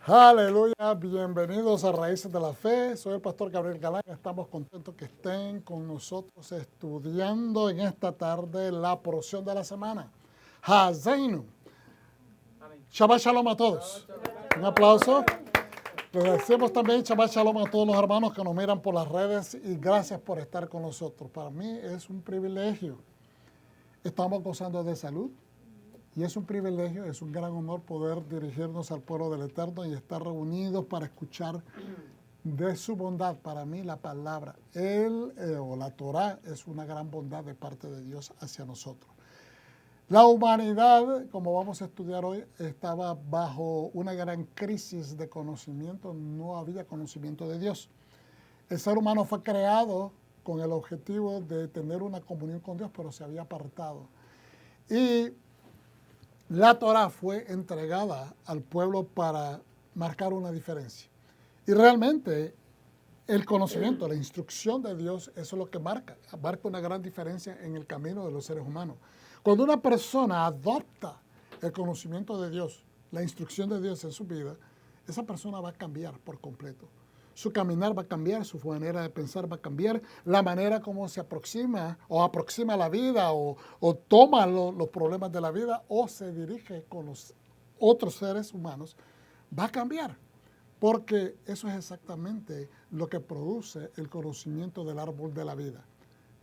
Aleluya, bienvenidos a Raíces de la Fe. Soy el pastor Gabriel Galán. Estamos contentos que estén con nosotros estudiando en esta tarde la porción de la semana. Hazainu. Shabbat Shalom a todos. Un aplauso. Les decimos también Shabbat Shalom a todos los hermanos que nos miran por las redes y gracias por estar con nosotros. Para mí es un privilegio. Estamos gozando de salud. Y es un privilegio, es un gran honor poder dirigirnos al pueblo del Eterno y estar reunidos para escuchar de su bondad. Para mí la palabra, o la Torah, es una gran bondad de parte de Dios hacia nosotros. La humanidad, como vamos a estudiar hoy, estaba bajo una gran crisis de conocimiento, no había conocimiento de Dios. El ser humano fue creado con el objetivo de tener una comunión con Dios, pero se había apartado. Y la Torah fue entregada al pueblo para marcar una diferencia. Y realmente el conocimiento, la instrucción de Dios, eso es lo que marca una gran diferencia en el camino de los seres humanos. Cuando una persona adopta el conocimiento de Dios, la instrucción de Dios en su vida, esa persona va a cambiar por completo. Su caminar va a cambiar, su manera de pensar va a cambiar, la manera como se aproxima la vida o toma los problemas de la vida o se dirige con los otros seres humanos, va a cambiar. Porque eso es exactamente lo que produce el conocimiento del árbol de la vida.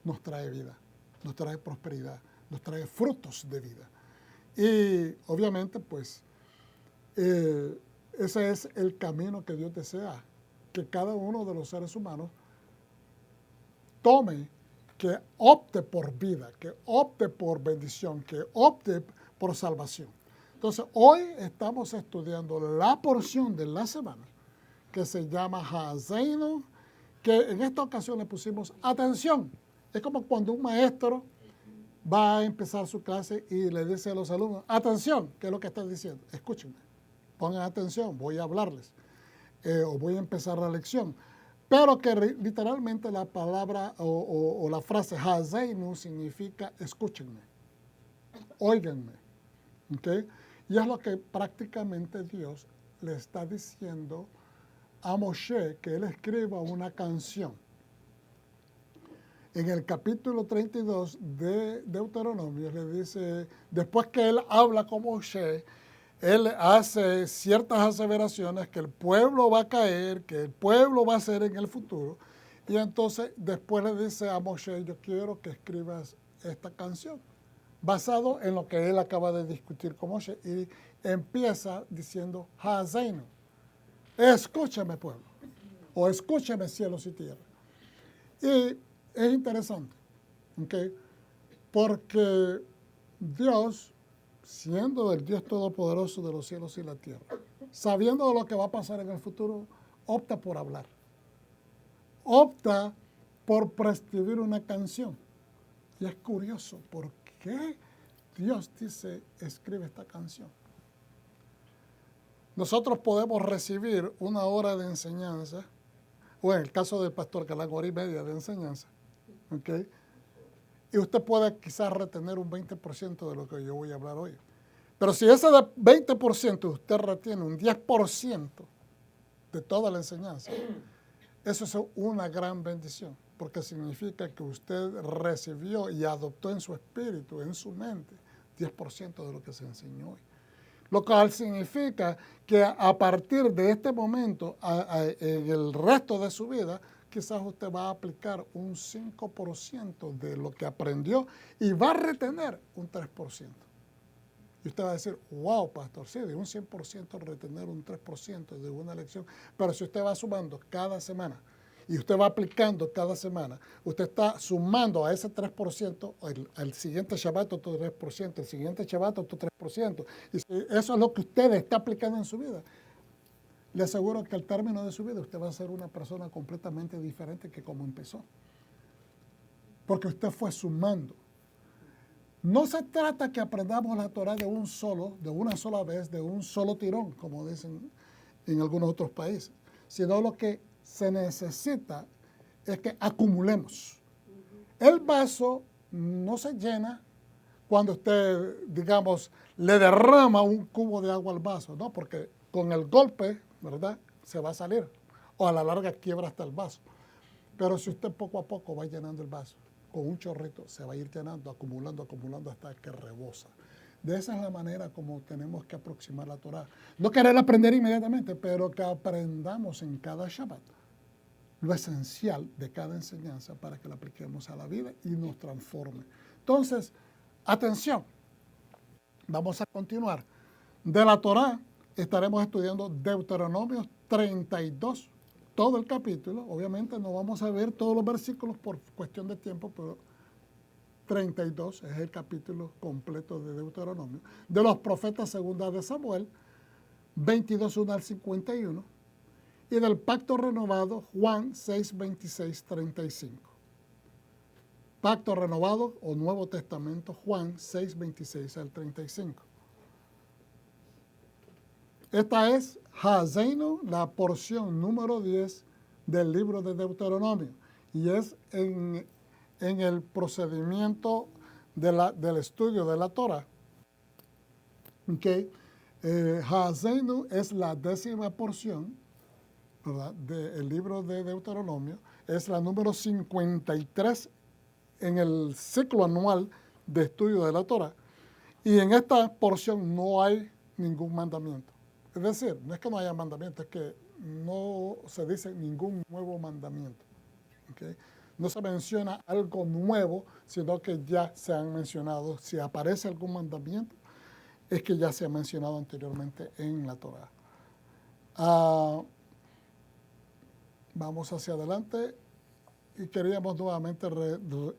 Nos trae vida, nos trae prosperidad, nos trae frutos de vida. Y obviamente, pues, ese es el camino que Dios desea, que cada uno de los seres humanos tome, que opte por vida, que opte por bendición, que opte por salvación. Entonces, hoy estamos estudiando la porción de la semana que se llama Hazainu, que en esta ocasión le pusimos atención. Es como cuando un maestro va a empezar su clase y le dice a los alumnos, atención, ¿qué es lo que está diciendo? Escúchenme, pongan atención, voy a hablarles. O voy a empezar la lección. Pero que literalmente la palabra o la frase Hazainu significa escúchenme, óiganme. ¿Okay? Y es lo que prácticamente Dios le está diciendo a Moshe, que él escriba una canción. En el capítulo 32 de Deuteronomio le dice, después que él habla con Moshe, él hace ciertas aseveraciones que el pueblo va a caer, que el pueblo va a ser en el futuro. Y entonces después le dice a Moshe, yo quiero que escribas esta canción, basado en lo que él acaba de discutir con Moshe. Y empieza diciendo, Hazainu, escúchame pueblo, o escúchame cielos y tierra. Y es interesante, ¿okay? Porque Dios, siendo el Dios todopoderoso de los cielos y la tierra, sabiendo lo que va a pasar en el futuro, opta por hablar. Opta por prescribir una canción. Y es curioso, ¿por qué Dios dice, escribe esta canción? Nosotros podemos recibir una hora de enseñanza, o en el caso del pastor, que la hora y media de enseñanza, ¿okay? Y usted puede quizás retener un 20% de lo que yo voy a hablar hoy. Pero si ese 20% usted retiene un 10% de toda la enseñanza, eso es una gran bendición, porque significa que usted recibió y adoptó en su espíritu, en su mente, 10% de lo que se enseñó hoy. Lo cual significa que a partir de este momento, en el resto de su vida, quizás usted va a aplicar un 5% de lo que aprendió y va a retener un 3%. Y usted va a decir, wow, pastor, sí, de un 100% retener un 3% de una lección. Pero si usted va sumando cada semana y usted va aplicando cada semana, usted está sumando a ese 3%, el siguiente Shabbat otro 3%, el siguiente Shabbat otro 3%. Y si eso es lo que usted está aplicando en su vida, le aseguro que al término de su vida usted va a ser una persona completamente diferente que como empezó. Porque usted fue sumando. No se trata que aprendamos la Torah de una sola vez, de un solo tirón, como dicen en algunos otros países, sino lo que se necesita es que acumulemos. El vaso no se llena cuando usted, digamos, le derrama un cubo de agua al vaso, ¿no? Porque con el golpe ¿verdad? Se va a salir. O a la larga quiebra hasta el vaso. Pero si usted poco a poco va llenando el vaso, con un chorrito se va a ir llenando, acumulando, acumulando hasta que rebosa. De esa es la manera como tenemos que aproximar la Torah. No querer aprender inmediatamente, pero que aprendamos en cada Shabbat lo esencial de cada enseñanza para que la apliquemos a la vida y nos transforme. Entonces, atención, vamos a continuar. De la Torah estaremos estudiando Deuteronomio 32, todo el capítulo. Obviamente no vamos a ver todos los versículos por cuestión de tiempo, pero 32 es el capítulo completo de Deuteronomio. De los profetas segunda de Samuel, 22, 1 al 51. Y del pacto renovado, Juan 6, 26, 35. Pacto renovado o Nuevo Testamento, Juan 6, 26 al 35. Esta es Hazeinu, la porción número 10 del libro de Deuteronomio. Y es en el procedimiento del estudio de la Torah. Okay. Hazeinu es la 10ª porción, ¿verdad?, del libro de Deuteronomio. Es la número 53 en el ciclo anual de estudio de la Torah. Y en esta porción no hay ningún mandamiento. Es decir, no es que no haya mandamiento, es que no se dice ningún nuevo mandamiento. ¿Okay? No se menciona algo nuevo, sino que ya se han mencionado. Si aparece algún mandamiento, es que ya se ha mencionado anteriormente en la Torah. Vamos hacia adelante y queríamos nuevamente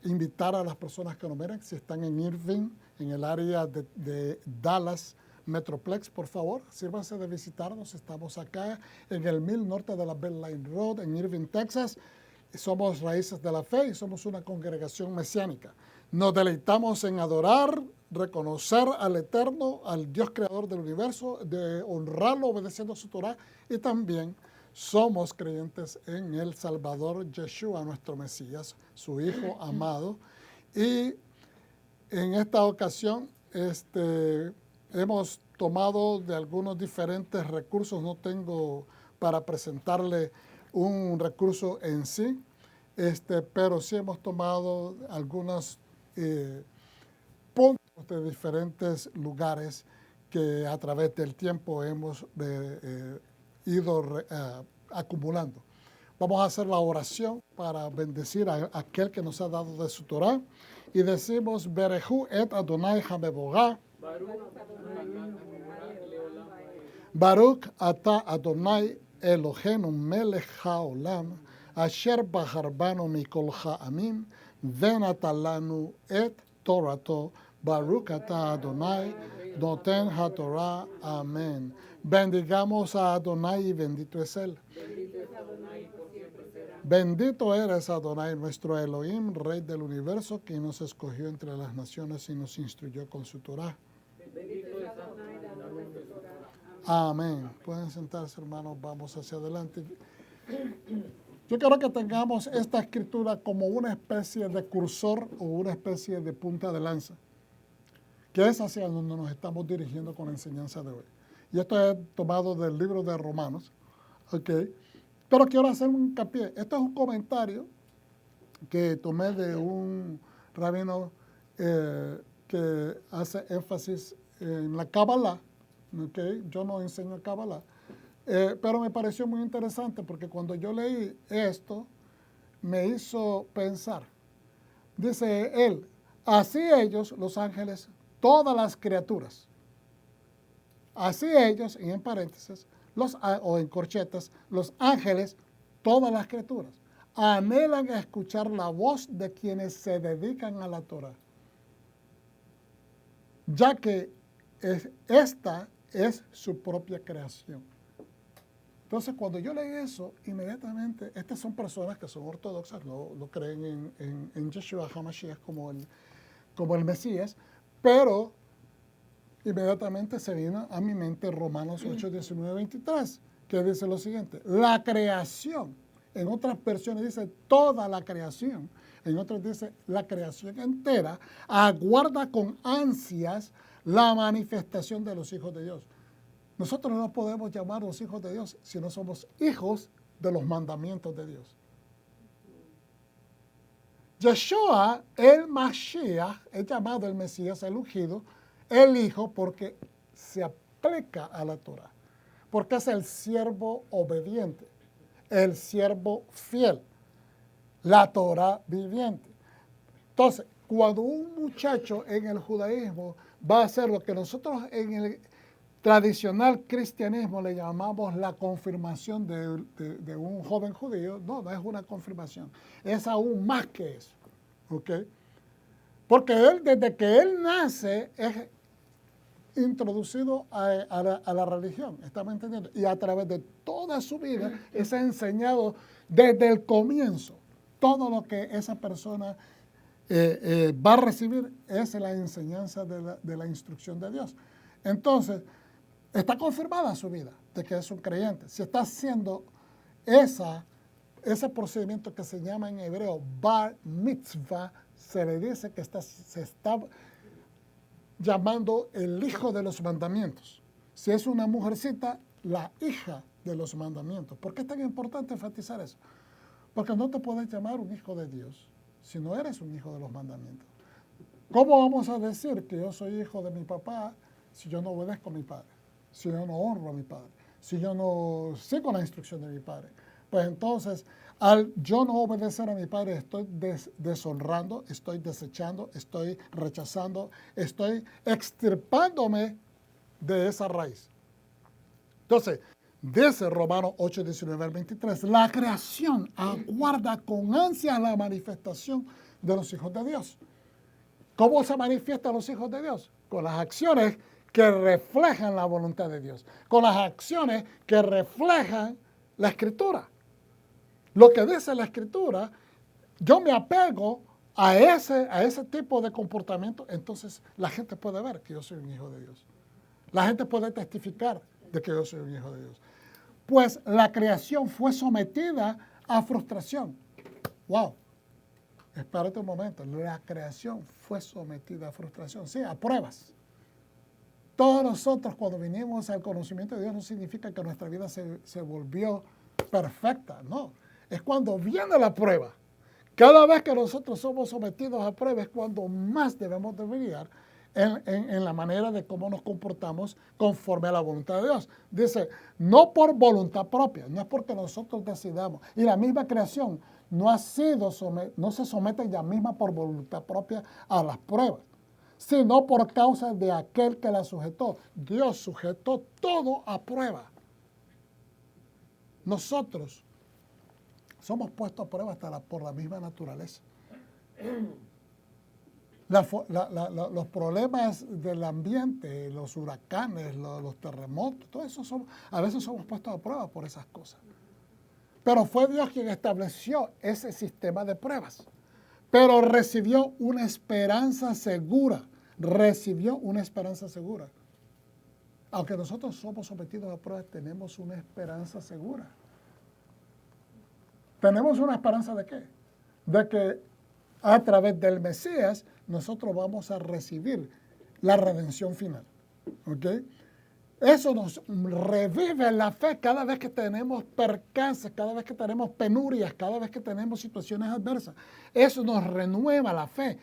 invitar a las personas que nos miran, si están en Irving, en el área de Dallas Metroplex, por favor, sírvanse de visitarnos. Estamos acá en el 1000 norte de la Beltline Road, en Irving, Texas. Somos Raíces de la Fe y somos una congregación mesiánica. Nos deleitamos en adorar, reconocer al Eterno, al Dios creador del universo, de honrarlo obedeciendo su Torah, y también somos creyentes en el Salvador Yeshua, nuestro Mesías, su Hijo amado. Y en esta ocasión hemos tomado de algunos diferentes recursos. No tengo para presentarle un recurso en sí, pero sí hemos tomado algunos puntos de diferentes lugares que a través del tiempo hemos ido acumulando. Vamos a hacer la oración para bendecir a aquel que nos ha dado de su Torah. Y decimos, Berehu et Adonai Hameboga. Baruch ata Adonai Elohenu melech haolam, asher baharbanu mikol ha'amim, venatalanu et Torato. Baruch ata Adonai noten haTorah. Amén. Bendigamos a Adonai y bendito es Él. Bendito eres, Adonai, nuestro Elohim, Rey del universo, que nos escogió entre las naciones y nos instruyó con su Torah. Amén. Pueden sentarse, hermanos, vamos hacia adelante. Yo quiero que tengamos esta escritura como una especie de cursor o una especie de punta de lanza, que es hacia donde nos estamos dirigiendo con la enseñanza de hoy. Y esto es tomado del libro de Romanos, ¿ok? Pero quiero hacer un hincapié. Esto es un comentario que tomé de un rabino que hace énfasis en la Kabbalah, ¿ok? Yo no enseño Kabbalah, pero me pareció muy interesante porque cuando yo leí esto, me hizo pensar. Dice él, así ellos, los ángeles, todas las criaturas, así ellos, y en paréntesis, o en corchetas, los ángeles, todas las criaturas, anhelan escuchar la voz de quienes se dedican a la Torah, ya que esta es su propia creación. Entonces, cuando yo leí eso, inmediatamente, estas son personas que son ortodoxas, no creen en Yeshua HaMashiach como el Mesías, pero inmediatamente se vino a mi mente Romanos 8, 19, 23, que dice lo siguiente: la creación, en otras versiones dice toda la creación, en otras dice la creación entera, aguarda con ansias la manifestación de los hijos de Dios. Nosotros no podemos llamarnos hijos de Dios si no somos hijos de los mandamientos de Dios. Yeshua, el Mashiach, es llamado el Mesías, el ungido, el Hijo, porque se aplica a la Torah, porque es el siervo obediente, el siervo fiel, la Torah viviente. Entonces, cuando un muchacho en el judaísmo va a hacer lo que nosotros en el tradicional cristianismo le llamamos la confirmación de un joven judío, no es una confirmación, es aún más que eso, ¿ok? Porque él, desde que él nace, es introducido a la religión, ¿estamos entendiendo? Y a través de toda su vida es enseñado desde el comienzo. Todo lo que esa persona va a recibir es la enseñanza de la instrucción de Dios. Entonces, está confirmada su vida de que es un creyente. Si está haciendo ese procedimiento que se llama en hebreo bar mitzvah, se le dice que se está llamando el hijo de los mandamientos. Si es una mujercita, la hija de los mandamientos. ¿Por qué es tan importante enfatizar eso? Porque no te puedes llamar un hijo de Dios si no eres un hijo de los mandamientos. ¿Cómo vamos a decir que yo soy hijo de mi papá si yo no obedezco a mi padre? Si yo no honro a mi padre, si yo no sigo la instrucción de mi padre. Pues entonces, al yo no obedecer a mi padre, estoy deshonrando, estoy desechando, estoy rechazando, estoy extirpándome de esa raíz. Entonces, dice Romanos 8, 19 al 23, la creación aguarda con ansia la manifestación de los hijos de Dios. ¿Cómo se manifiestan los hijos de Dios? Con las acciones que reflejan la voluntad de Dios, con las acciones que reflejan la Escritura. Lo que dice la Escritura, yo me apego a ese tipo de comportamiento, entonces la gente puede ver que yo soy un hijo de Dios. La gente puede testificar de que yo soy un hijo de Dios. Pues la creación fue sometida a frustración. ¡Wow! Espérate un momento. La creación fue sometida a frustración. Sí, a pruebas. Todos nosotros cuando vinimos al conocimiento de Dios no significa que nuestra vida se volvió perfecta. No. Es cuando viene la prueba. Cada vez que nosotros somos sometidos a pruebas es cuando más debemos de brillar en la manera de cómo nos comportamos conforme a la voluntad de Dios. Dice, no por voluntad propia, no es porque nosotros decidamos. Y la misma creación no se somete ella misma por voluntad propia a las pruebas, sino por causa de aquel que la sujetó. Dios sujetó todo a prueba. Nosotros somos puestos a prueba por la misma naturaleza. Los problemas del ambiente, los huracanes, los terremotos, todo eso a veces somos puestos a prueba por esas cosas. Pero fue Dios quien estableció ese sistema de pruebas. Pero recibió una esperanza segura. Recibió una esperanza segura. Aunque nosotros somos sometidos a pruebas, tenemos una esperanza segura. ¿Tenemos una esperanza de qué? De que a través del Mesías nosotros vamos a recibir la redención final. ¿Ok? Eso nos revive la fe cada vez que tenemos percances, cada vez que tenemos penurias, cada vez que tenemos situaciones adversas. Eso nos renueva la fe.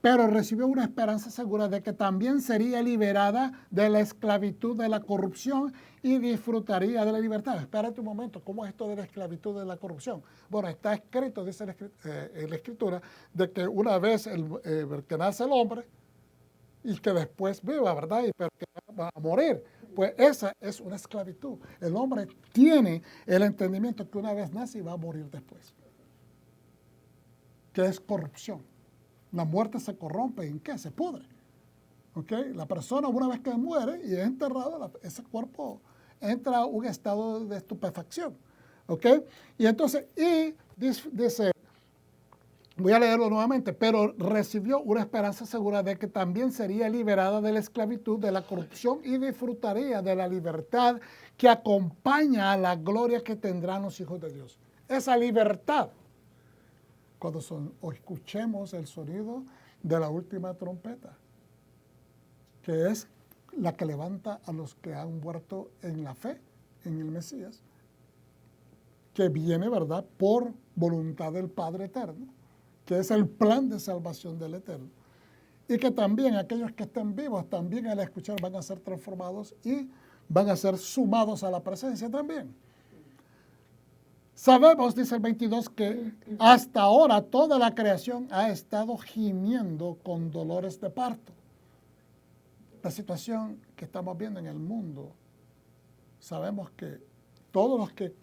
Pero recibió una esperanza segura de que también sería liberada de la esclavitud de la corrupción y disfrutaría de la libertad. Espérate un momento, ¿cómo es esto de la esclavitud de la corrupción? Bueno, está escrito, dice en la Escritura, de que una vez que nace el hombre y que después viva, ¿verdad? Y pero que va a morir. Pues esa es una esclavitud. El hombre tiene el entendimiento que una vez nace y va a morir después. Que es corrupción. La muerte se corrompe, ¿en qué? Se pudre. ¿Okay? La persona una vez que muere y es enterrado, ese cuerpo entra a un estado de estupefacción. ¿Okay? Y entonces, dice, voy a leerlo nuevamente, pero recibió una esperanza segura de que también sería liberada de la esclavitud, de la corrupción y disfrutaría de la libertad que acompaña a la gloria que tendrán los hijos de Dios. Esa libertad. Cuando escuchemos el sonido de la última trompeta, que es la que levanta a los que han muerto en la fe, en el Mesías, que viene, ¿verdad?, por voluntad del Padre Eterno, que es el plan de salvación del Eterno. Y que también aquellos que estén vivos, también al escuchar van a ser transformados y van a ser sumados a la presencia también. Sabemos, dice el 22, que hasta ahora toda la creación ha estado gimiendo con dolores de parto. La situación que estamos viendo en el mundo, sabemos que todos los que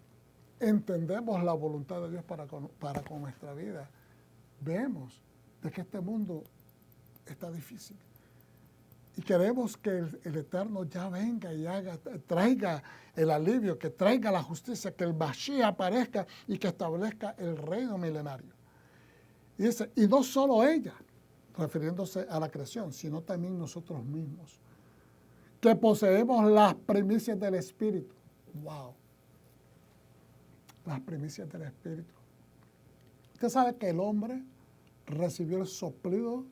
entendemos la voluntad de Dios para con nuestra vida, vemos de que este mundo está difícil. Y queremos que el Eterno ya venga y traiga el alivio, que traiga la justicia, que el Mashiach aparezca y que establezca el reino milenario. Y dice, y no solo ella, refiriéndose a la creación, sino también nosotros mismos, que poseemos las primicias del Espíritu. ¡Wow! Las primicias del Espíritu. Usted sabe que el hombre recibió el soplido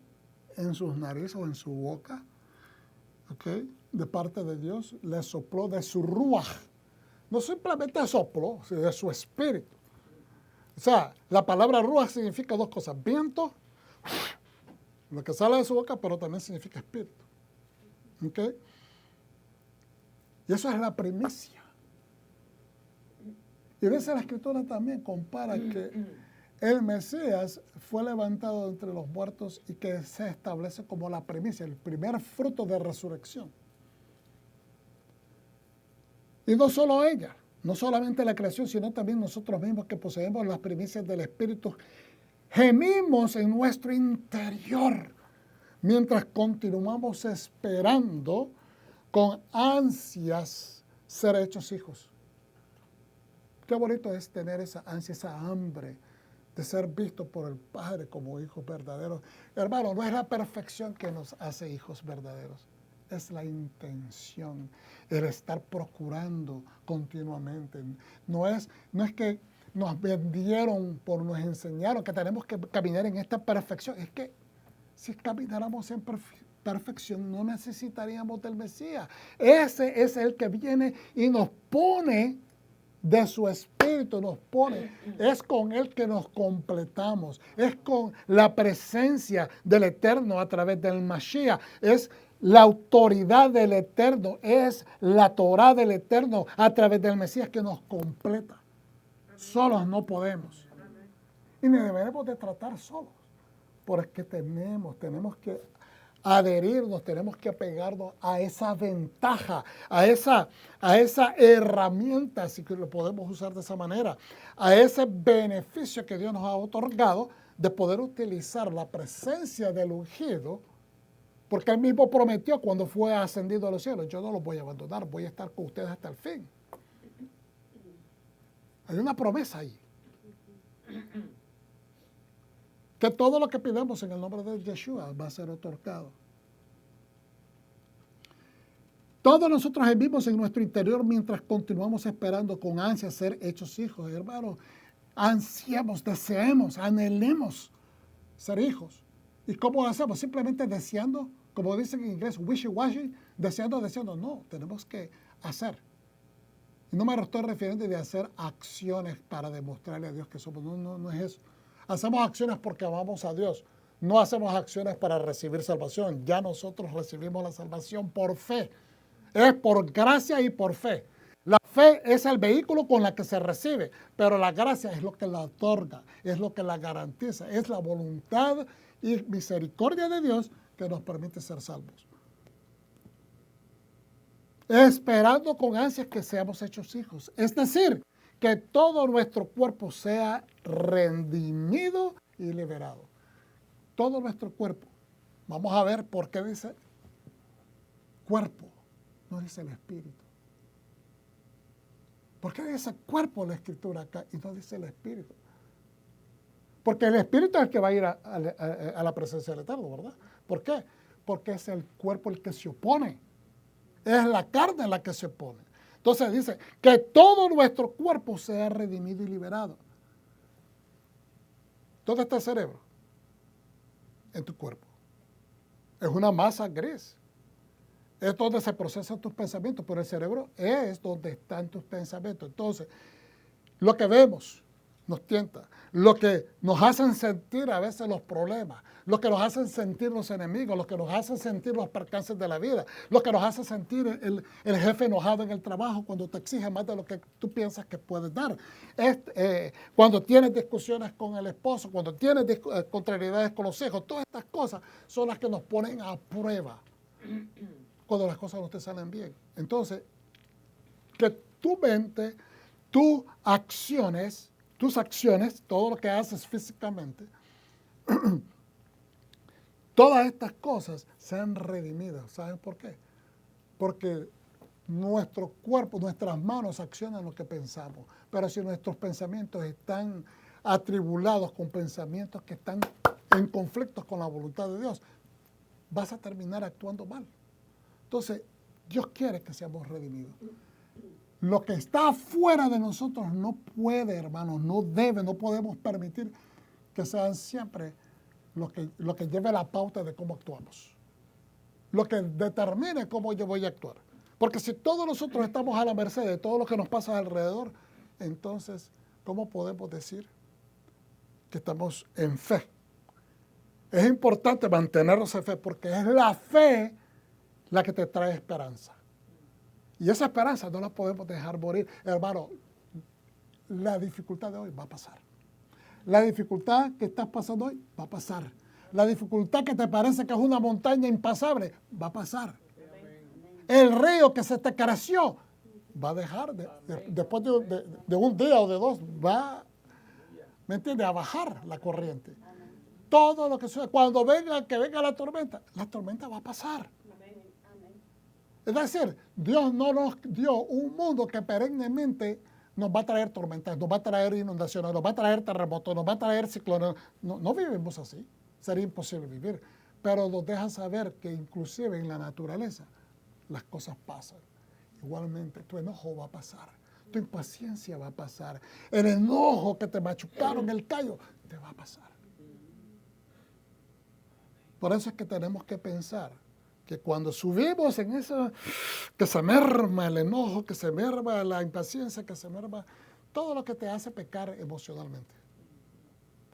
en sus narices o en su boca, ¿okay?, de parte de Dios, le sopló de su ruaj. No simplemente sopló, sino de su espíritu. O sea, la palabra ruaj significa dos cosas: viento, lo que sale de su boca, pero también significa espíritu. ¿Okay? Y eso es la primicia. Y dice la Escritura también, compara que el Mesías fue levantado entre los muertos y que se establece como la primicia, el primer fruto de resurrección. Y no solo ella, no solamente la creación, sino también nosotros mismos que poseemos las primicias del Espíritu, gemimos en nuestro interior mientras continuamos esperando con ansias ser hechos hijos. Qué bonito es tener esa ansia, esa hambre de ser visto por el Padre como hijos verdaderos. Hermano, no es la perfección que nos hace hijos verdaderos, es la intención, el estar procurando continuamente. No es que nos vendieron, nos enseñaron que tenemos que caminar en esta perfección. Es que si camináramos en perfección no necesitaríamos del Mesías. Ese es el que viene y nos pone de su espíritu, nos pone. Es con él que nos completamos. Es con la presencia del Eterno a través del Mashiach. Es la autoridad del Eterno. Es la Torah del Eterno a través del Mesías que nos completa. Solos no podemos. Y ni debemos de tratar solos. Porque tenemos que adherirnos, tenemos que apegarnos a esa ventaja, a esa herramienta, si lo podemos usar de esa manera, a ese beneficio que Dios nos ha otorgado de poder utilizar la presencia del ungido, porque Él mismo prometió cuando fue ascendido a los cielos: yo no los voy a abandonar, voy a estar con ustedes hasta el fin. Hay una promesa ahí. Que todo lo que pidamos en el nombre de Yeshua va a ser otorgado. Todos nosotros vivimos en nuestro interior mientras continuamos esperando con ansia ser hechos hijos. Hermanos, ansiamos, deseemos, anhelemos ser hijos. ¿Y cómo lo hacemos? Simplemente deseando, como dicen en inglés, wishy-washy, deseando. No, tenemos que hacer. Y no me estoy refiriendo de hacer acciones para demostrarle a Dios que somos. No es eso. Hacemos acciones porque amamos a Dios. No hacemos acciones para recibir salvación. Ya nosotros recibimos la salvación por fe. Es por gracia y por fe. La fe es el vehículo con la que se recibe, pero la gracia es lo que la otorga, es lo que la garantiza, es la voluntad y misericordia de Dios que nos permite ser salvos. Esperando con ansias que seamos hechos hijos. Es decir, que todo nuestro cuerpo sea redimido y liberado. Todo nuestro cuerpo. Vamos a ver por qué dice cuerpo, no dice el espíritu. ¿Por qué dice cuerpo la Escritura acá y no dice el espíritu? Porque el espíritu es el que va a ir a la presencia del Eterno, ¿verdad? ¿Por qué? Porque es el cuerpo el que se opone. Es la carne la que se opone. Entonces dice que todo nuestro cuerpo sea redimido y liberado. ¿Dónde está el cerebro? En tu cuerpo. Es una masa gris. Es donde se procesan tus pensamientos, pero el cerebro es donde están tus pensamientos. Entonces, lo que vemos nos tienta, lo que nos hacen sentir a veces los problemas, lo que nos hacen sentir los enemigos, lo que nos hacen sentir los percances de la vida, lo que nos hace sentir el jefe enojado en el trabajo cuando te exige más de lo que tú piensas que puedes dar. Cuando tienes discusiones con el esposo, cuando tienes contrariedades con los hijos, todas estas cosas son las que nos ponen a prueba cuando las cosas no te salen bien. Entonces, que tu mente, tus acciones, todo lo que haces físicamente, todas estas cosas sean redimidas. ¿Saben por qué? Porque nuestro cuerpo, nuestras manos accionan lo que pensamos. Pero si nuestros pensamientos están atribulados con pensamientos que están en conflictos con la voluntad de Dios, vas a terminar actuando mal. Entonces, Dios quiere que seamos redimidos. Lo que está afuera de nosotros no puede, hermanos, no debe, no podemos permitir que sean siempre lo que lleve la pauta de cómo actuamos. Lo que determine cómo yo voy a actuar. Porque si todos nosotros estamos a la merced de todo lo que nos pasa alrededor, entonces, ¿cómo podemos decir que estamos en fe? Es importante mantenernos en fe porque es la fe la que te trae esperanza. Y esa esperanza no la podemos dejar morir. Hermano, la dificultad de hoy va a pasar. La dificultad que estás pasando hoy va a pasar. La dificultad que te parece que es una montaña impasable va a pasar. El río que se te creció va a dejar, después de un día o de dos, va, ¿me entiendes?, a bajar la corriente. Todo lo que sucede, cuando venga la tormenta va a pasar. Es decir, Dios no nos dio un mundo que perennemente nos va a traer tormentas, nos va a traer inundaciones, nos va a traer terremotos, nos va a traer ciclones. No vivimos así, sería imposible vivir. Pero nos deja saber que inclusive en la naturaleza las cosas pasan. Igualmente, tu enojo va a pasar, tu impaciencia va a pasar, el enojo que te machucaron el callo te va a pasar. Por eso es que tenemos que pensar que cuando subimos en eso, que se merma el enojo, que se merma la impaciencia, que se merma todo lo que te hace pecar emocionalmente,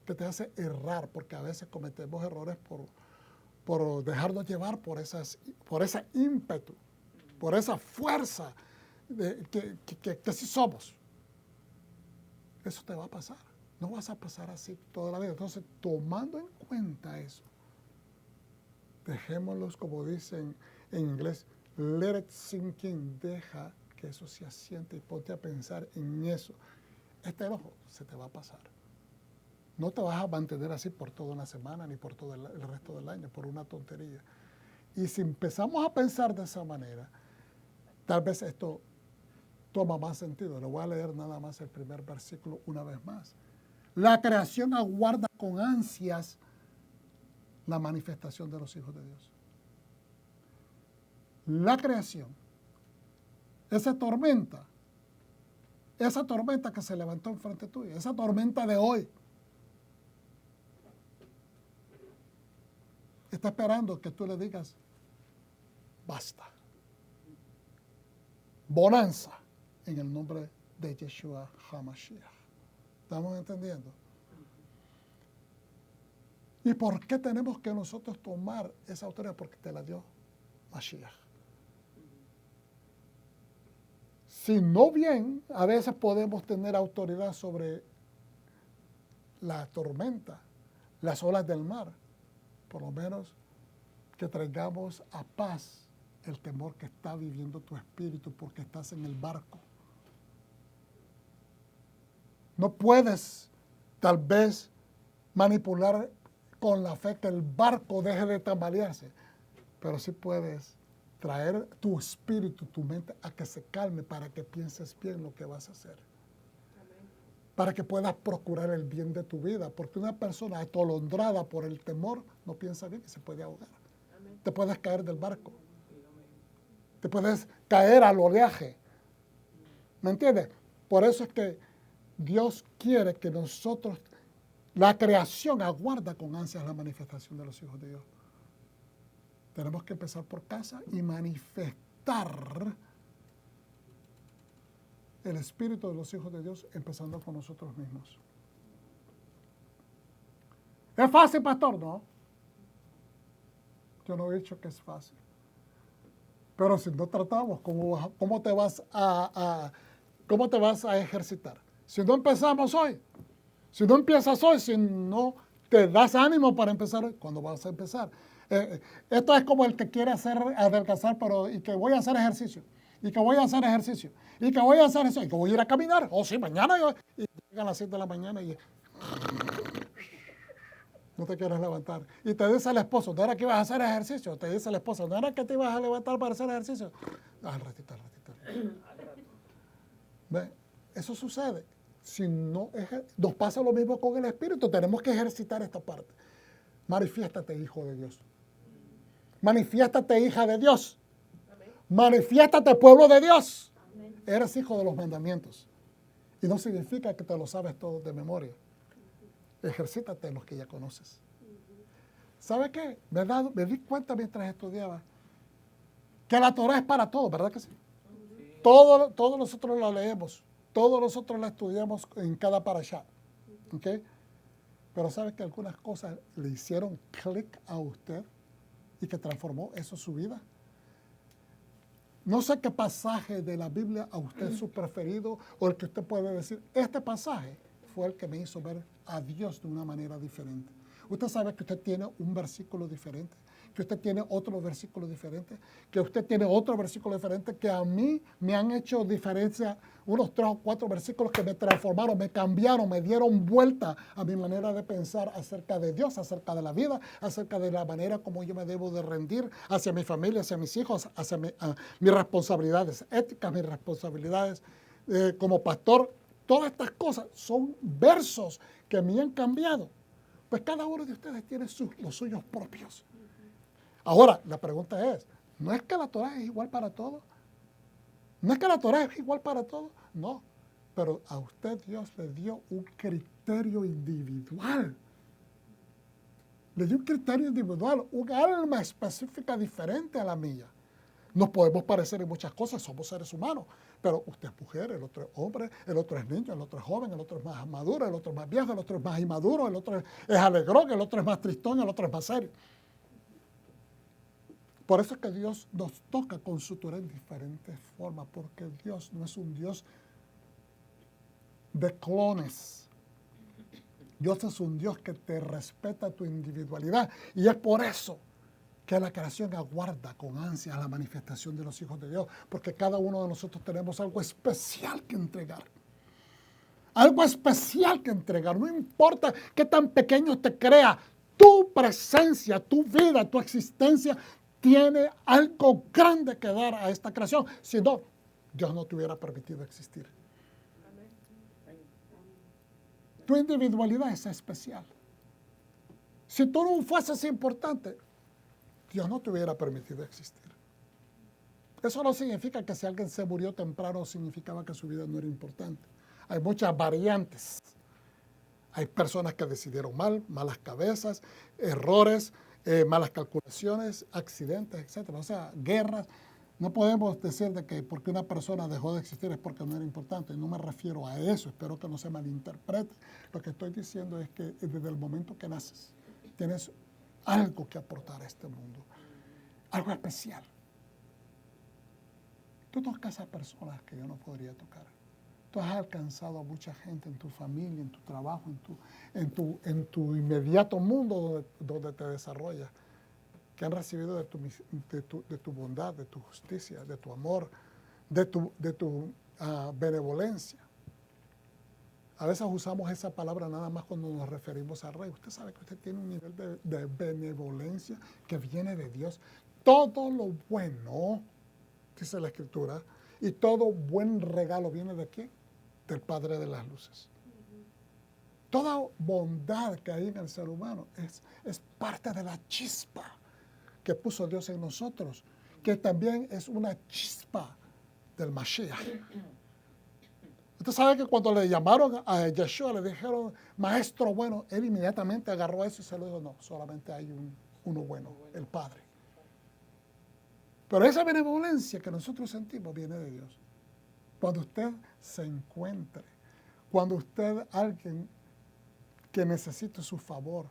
que te hace errar, porque a veces cometemos errores por dejarnos llevar por ese ímpetu, por esa fuerza que sí somos. Eso te va a pasar. No vas a pasar así toda la vida. Entonces, tomando en cuenta eso, dejémoslos, como dicen en inglés, let it sink in, deja que eso se asiente y ponte a pensar en eso. Este enojo se te va a pasar. No te vas a mantener así por toda una semana ni por todo el resto del año, por una tontería. Y si empezamos a pensar de esa manera, tal vez esto toma más sentido. Le voy a leer nada más el primer versículo una vez más. La creación aguarda con ansias la manifestación de los hijos de Dios. La creación, esa tormenta que se levantó enfrente tuyo, esa tormenta de hoy, está esperando que tú le digas, basta. Bonanza en el nombre de Yeshua HaMashiach. ¿Estamos entendiendo? ¿Y por qué tenemos que nosotros tomar esa autoridad? Porque te la dio Mashiach. Si no bien, a veces podemos tener autoridad sobre la tormenta, las olas del mar, por lo menos que traigamos a paz el temor que está viviendo tu espíritu porque estás en el barco. No puedes, tal vez, manipular con la fe que el barco deje de tambalearse, pero sí puedes traer tu espíritu, tu mente, a que se calme para que pienses bien lo que vas a hacer. Amén. Para que puedas procurar el bien de tu vida, porque una persona atolondrada por el temor no piensa bien y se puede ahogar. Amén. Te puedes caer del barco. Te puedes caer al oleaje. ¿Me entiendes? Por eso es que Dios quiere que nosotros, la creación aguarda con ansias la manifestación de los hijos de Dios. Tenemos que empezar por casa y manifestar el espíritu de los hijos de Dios, empezando con nosotros mismos. ¿Es fácil, pastor? No. Yo no he dicho que es fácil. Pero si no tratamos, ¿cómo te vas a ejercitar? Si no empezamos hoy, si no empiezas hoy, si no te das ánimo para empezar hoy, ¿cuándo vas a empezar? Esto es como el que quiere adelgazar, pero y que voy a hacer ejercicio, y que voy a hacer ejercicio, y que voy a hacer eso, y que voy a ir a caminar. Oh, sí, mañana yo. Y llegan a las 7 de la mañana y no te quieres levantar. Y te dice el esposo, ¿no era que ibas a hacer ejercicio? Te dice el esposo, ¿no era que te ibas a levantar para hacer ejercicio? Al ratito. ¿Ve? Eso sucede. Si no nos pasa lo mismo con el espíritu, tenemos que ejercitar esta parte. Manifiéstate, hijo de Dios. Manifiéstate, hija de Dios. Amén. Manifiéstate, pueblo de Dios. Amén. Eres hijo de los mandamientos. Y no significa que te lo sabes todo de memoria. Ejercítate en los que ya conoces. ¿Sabe qué? Me di cuenta mientras estudiaba que la Torah es para todo, ¿verdad que sí? Todos nosotros la leemos, todos nosotros la estudiamos en cada parashá. ¿Ok? Pero ¿sabe que algunas cosas le hicieron clic a usted y que transformó eso su vida? No sé qué pasaje de la Biblia a usted es su preferido o el que usted puede decir, este pasaje fue el que me hizo ver a Dios de una manera diferente. Usted sabe que usted tiene un versículo diferente, que usted tiene otro versículo diferente, que usted tiene otro versículo diferente, que a mí me han hecho diferencia unos 3 o 4 versículos que me transformaron, me cambiaron, me dieron vuelta a mi manera de pensar acerca de Dios, acerca de la vida, acerca de la manera como yo me debo de rendir hacia mi familia, hacia mis hijos, hacia mis responsabilidades éticas, mis responsabilidades como pastor. Todas estas cosas son versos que me han cambiado. Pues cada uno de ustedes tiene los suyos propios. Ahora, la pregunta es, ¿no es que la Torah es igual para todos? ¿No es que la Torah es igual para todos? No, pero a usted Dios le dio un criterio individual. Le dio un criterio individual, un alma específica diferente a la mía. Nos podemos parecer en muchas cosas, somos seres humanos, pero usted es mujer, el otro es hombre, el otro es niño, el otro es joven, el otro es más maduro, el otro es más viejo, el otro es más inmaduro, el otro es alegrón, el otro es más tristón, el otro es más serio. Por eso es que Dios nos toca con su Torah en diferentes formas, porque Dios no es un Dios de clones. Dios es un Dios que te respeta tu individualidad y es por eso que la creación aguarda con ansia la manifestación de los hijos de Dios, porque cada uno de nosotros tenemos algo especial que entregar. Algo especial que entregar. No importa qué tan pequeño te crea, tu presencia, tu vida, tu existencia tiene algo grande que dar a esta creación. Si no, Dios no te hubiera permitido existir. Tu individualidad es especial. Si tú no fueses importante, Dios no te hubiera permitido existir. Eso no significa que si alguien se murió temprano significaba que su vida no era importante. Hay muchas variantes. Hay personas que decidieron mal, malas cabezas, errores, malas calculaciones, accidentes, etc. O sea, guerras. No podemos decir de que porque una persona dejó de existir es porque no era importante. No me refiero a eso. Espero que no se malinterprete. Lo que estoy diciendo es que desde el momento que naces, tienes algo que aportar a este mundo. Algo especial. Tú tocas a personas que yo no podría tocar. Tú has alcanzado a mucha gente en tu familia, en tu trabajo, en tu inmediato mundo donde te desarrollas, que han recibido de tu bondad, de tu justicia, de tu amor, de tu benevolencia. A veces usamos esa palabra nada más cuando nos referimos al Rey. Usted sabe que usted tiene un nivel de benevolencia que viene de Dios. Todo lo bueno, dice la Escritura, y todo buen regalo viene de quién? Del Padre de las Luces. Toda bondad que hay en el ser humano es parte de la chispa que puso Dios en nosotros, que también es una chispa del Mashiach. Usted sabe que cuando le llamaron a Yeshua, le dijeron, maestro bueno, él inmediatamente agarró eso y se lo dijo, no, solamente hay uno bueno, el Padre. Pero esa benevolencia que nosotros sentimos viene de Dios. Cuando usted se encuentre, cuando usted, alguien que necesite su favor,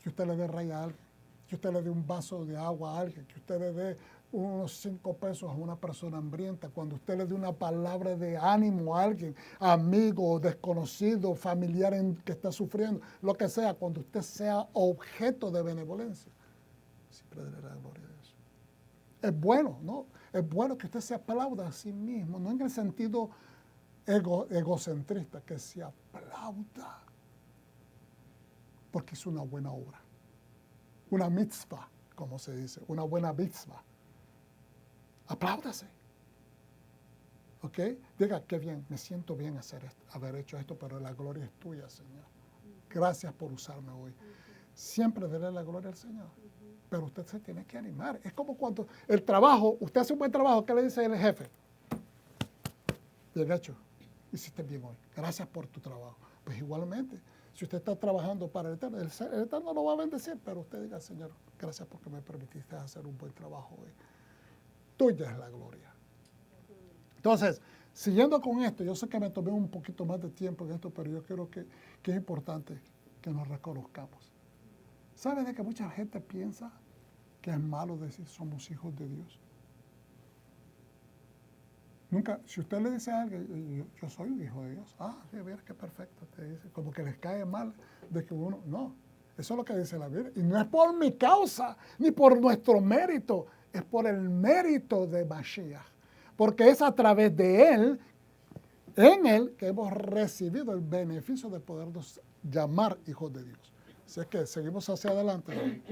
que usted le dé raya a alguien, que usted le dé un vaso de agua a alguien, que usted le dé unos 5 pesos a una persona hambrienta, cuando usted le dé una palabra de ánimo a alguien, amigo, desconocido, familiar que está sufriendo, lo que sea, cuando usted sea objeto de benevolencia, siempre dele la gloria a Dios. Es bueno, ¿no? Es bueno que usted se aplauda a sí mismo, no en el sentido egocentrista, que se aplauda porque es una buena obra. Una mitzvah, como se dice, una buena mitzvah. Apláudase. ¿Ok? Diga, qué bien, me siento bien haber hecho esto, pero la gloria es tuya, Señor. Gracias por usarme hoy. Siempre dele la gloria al Señor. Pero usted se tiene que animar. Es como cuando el trabajo, usted hace un buen trabajo, ¿qué le dice el jefe? Bien hecho. Hiciste bien hoy. Gracias por tu trabajo. Pues igualmente, si usted está trabajando para el Eterno lo va a bendecir, pero usted diga, Señor, gracias porque me permitiste hacer un buen trabajo hoy. Tuya es la gloria. Entonces, siguiendo con esto, yo sé que me tomé un poquito más de tiempo en esto, pero yo creo que es importante que nos reconozcamos. ¿Sabe de que mucha gente piensa que es malo decir somos hijos de Dios? Nunca, si usted le dice a alguien, yo soy un hijo de Dios, sí, mira qué perfecto, te dice, como que les cae mal de que uno, no, eso es lo que dice la Biblia, y no es por mi causa, ni por nuestro mérito, es por el mérito de Mashiach, porque es a través de él, en él, que hemos recibido el beneficio de podernos llamar hijos de Dios. Así es que seguimos hacia adelante.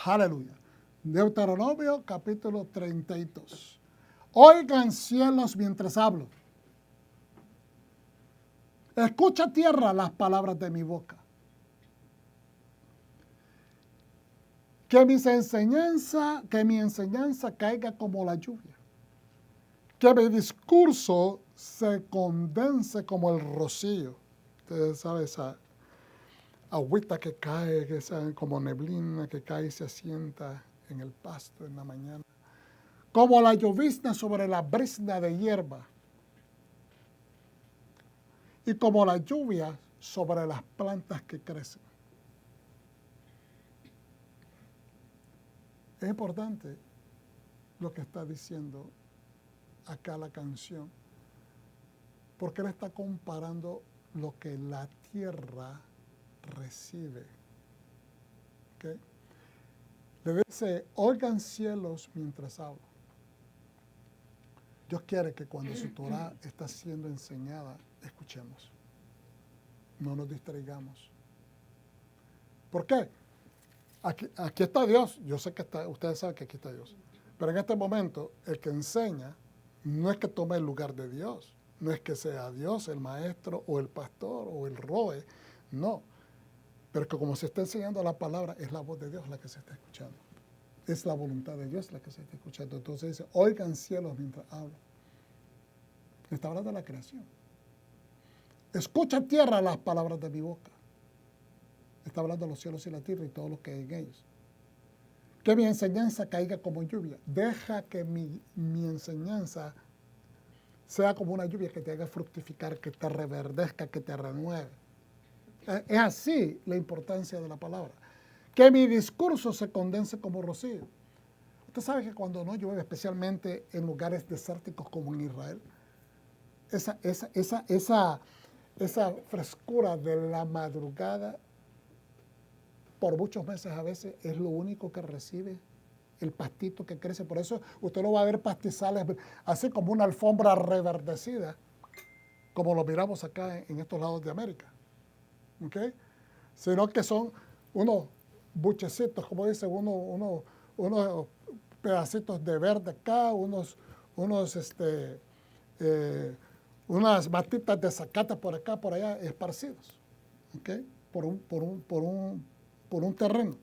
Aleluya. Deuteronomio capítulo 32. Oigan cielos mientras hablo. Escucha tierra las palabras de mi boca. Que mi enseñanza caiga como la lluvia. Que mi discurso se condense como el rocío. Ustedes saben esa agüita que cae, que es como neblina que cae y se asienta en el pasto en la mañana. Como la llovizna sobre la brizna de hierba. Y como la lluvia sobre las plantas que crecen. Es importante lo que está diciendo acá la canción, porque él está comparando lo que la tierra recibe. ¿Okay? Le dice, oigan cielos mientras hablo. Dios quiere que cuando su Torah está siendo enseñada, escuchemos. No nos distraigamos. ¿Por qué? Aquí está Dios. Yo sé que ustedes saben que aquí está Dios. Pero en este momento, el que enseña no es que tome el lugar de Dios. No es que sea Dios el maestro o el pastor o el roe. No. Pero que como se está enseñando la palabra, es la voz de Dios la que se está escuchando. Es la voluntad de Dios la que se está escuchando. Entonces dice, oigan cielos mientras hablo. Está hablando de la creación. Escucha tierra las palabras de mi boca. Está hablando de los cielos y la tierra y todo lo que hay en ellos. Que mi enseñanza caiga como lluvia. Deja que mi enseñanza sea como una lluvia que te haga fructificar, que te reverdezca, que te renueve. Es así la importancia de la palabra. Que mi discurso se condense como rocío. Usted sabe que cuando no llueve, especialmente en lugares desérticos como en Israel, esa frescura de la madrugada, por muchos meses a veces, es lo único que recibe el pastito que crece. Por eso usted no va a ver pastizales así como una alfombra reverdecida, como lo miramos acá en estos lados de América. ¿Okay? Sino que son unos buchecitos, como dicen, unos pedacitos de verde acá, unas matitas de zacate por acá, por allá, esparcidos, ¿okay? por un terreno.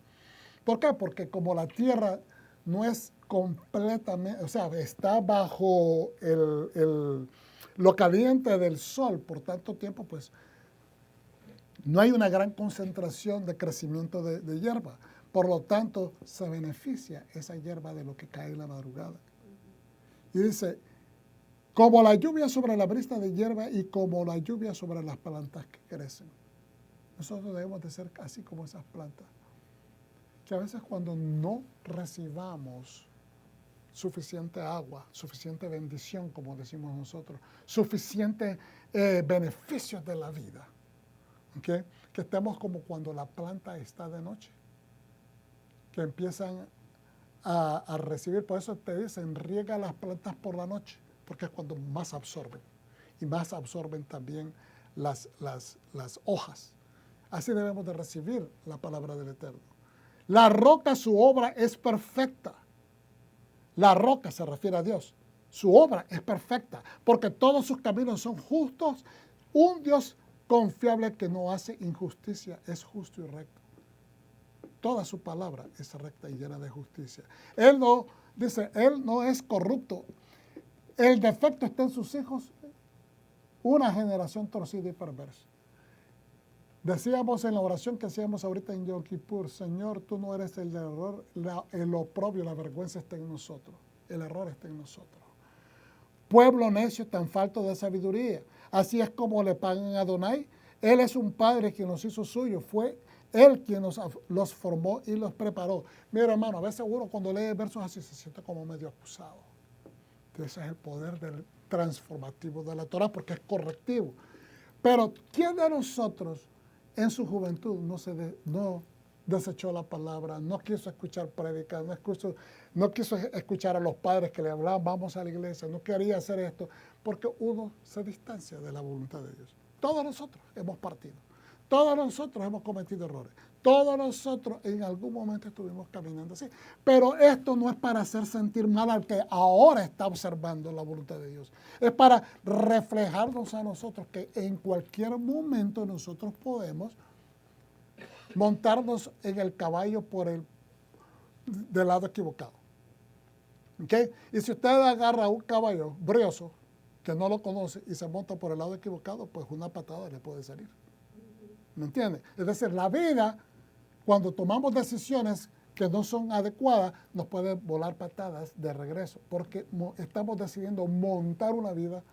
¿Por qué? Porque como la tierra no es completamente, o sea, está bajo lo caliente del sol por tanto tiempo, pues no hay una gran concentración de crecimiento de hierba. Por lo tanto, se beneficia esa hierba de lo que cae en la madrugada. Y dice, como la lluvia sobre la brisa de hierba y como la lluvia sobre las plantas que crecen. Nosotros debemos de ser así como esas plantas. Que a veces cuando no recibamos suficiente agua, suficiente bendición, como decimos nosotros, suficientes beneficios de la vida, ¿okay? Que estemos como cuando la planta está de noche, que empiezan a recibir, por eso te dicen, riega las plantas por la noche, porque es cuando más absorben, y más absorben también las hojas. Así debemos de recibir la palabra del Eterno. La roca, su obra es perfecta. La roca se refiere a Dios. Su obra es perfecta, porque todos sus caminos son justos. Un Dios confiable que no hace injusticia, es justo y recto. Toda su palabra es recta y llena de justicia. Él no es corrupto. El defecto está en sus hijos, una generación torcida y perversa. Decíamos en la oración que hacíamos ahorita en Yom Kippur, Señor, tú no eres el error, el oprobio, la vergüenza está en nosotros, el error está en nosotros. Pueblo necio tan falto de sabiduría, así es como le pagan a Adonai. Él es un padre quien los hizo suyos, fue Él quien los formó y los preparó. Mira, hermano, a veces uno cuando lee versos así se siente como medio acusado. Ese es el poder del transformativo de la Torah, porque es correctivo. Pero ¿quién de nosotros en su juventud no desechó la palabra, no quiso escuchar prédicas, no quiso escuchar a los padres que le hablaban, vamos a la iglesia, no quería hacer esto, porque uno se distancia de la voluntad de Dios? Todos nosotros hemos partido, todos nosotros hemos cometido errores, todos nosotros en algún momento estuvimos caminando así. Pero esto no es para hacer sentir mal al que ahora está observando la voluntad de Dios. Es para reflejarnos a nosotros que en cualquier momento nosotros podemos montarnos en el caballo del lado equivocado. ¿Okay? Y si usted agarra un caballo brioso que no lo conoce y se monta por el lado equivocado, pues una patada le puede salir. ¿Me entiende? Es decir, la vida, cuando tomamos decisiones que no son adecuadas, nos puede volar patadas de regreso, porque estamos decidiendo montar una vida,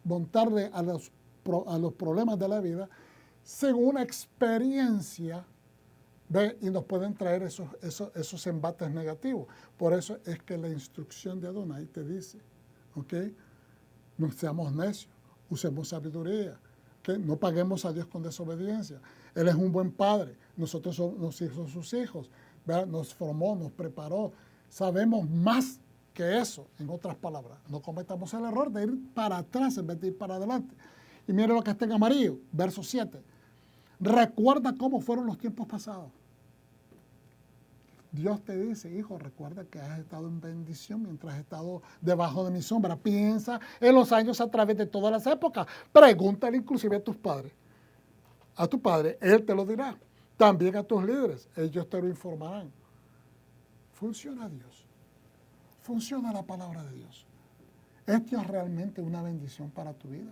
montarle a los problemas de la vida según una experiencia, ¿ve? Y nos pueden traer esos embates negativos. Por eso es que la instrucción de Adonai te dice, ¿ok? No seamos necios, usemos sabiduría, ¿okay? No paguemos a Dios con desobediencia. Él es un buen padre, nosotros nos hizo sus hijos, ¿verdad? Nos formó, nos preparó, sabemos más que eso, en otras palabras. No cometamos el error de ir para atrás en vez de ir para adelante. Y mire lo que está en amarillo, verso 7. Recuerda cómo fueron los tiempos pasados. Dios te dice, hijo, recuerda que has estado en bendición mientras has estado debajo de mi sombra. Piensa en los años a través de todas las épocas. Pregúntale inclusive a tus padres. A tu padre, él te lo dirá. También a tus líderes, ellos te lo informarán. Funciona Dios. Funciona la palabra de Dios. ¿Es Dios realmente una bendición para tu vida?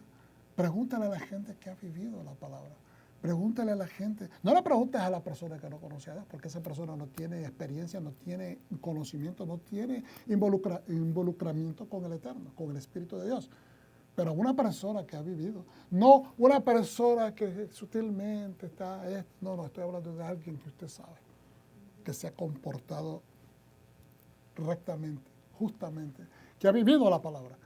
Pregúntale a la gente que ha vivido la palabra. Pregúntale a la gente. No le preguntes a la persona que no conoce a Dios, porque esa persona no tiene experiencia, no tiene conocimiento, no tiene involucramiento con el Eterno, con el Espíritu de Dios. Pero una persona que ha vivido, no una persona que sutilmente está, no, estoy hablando de alguien que usted sabe, que se ha comportado rectamente, justamente, que ha vivido la palabra.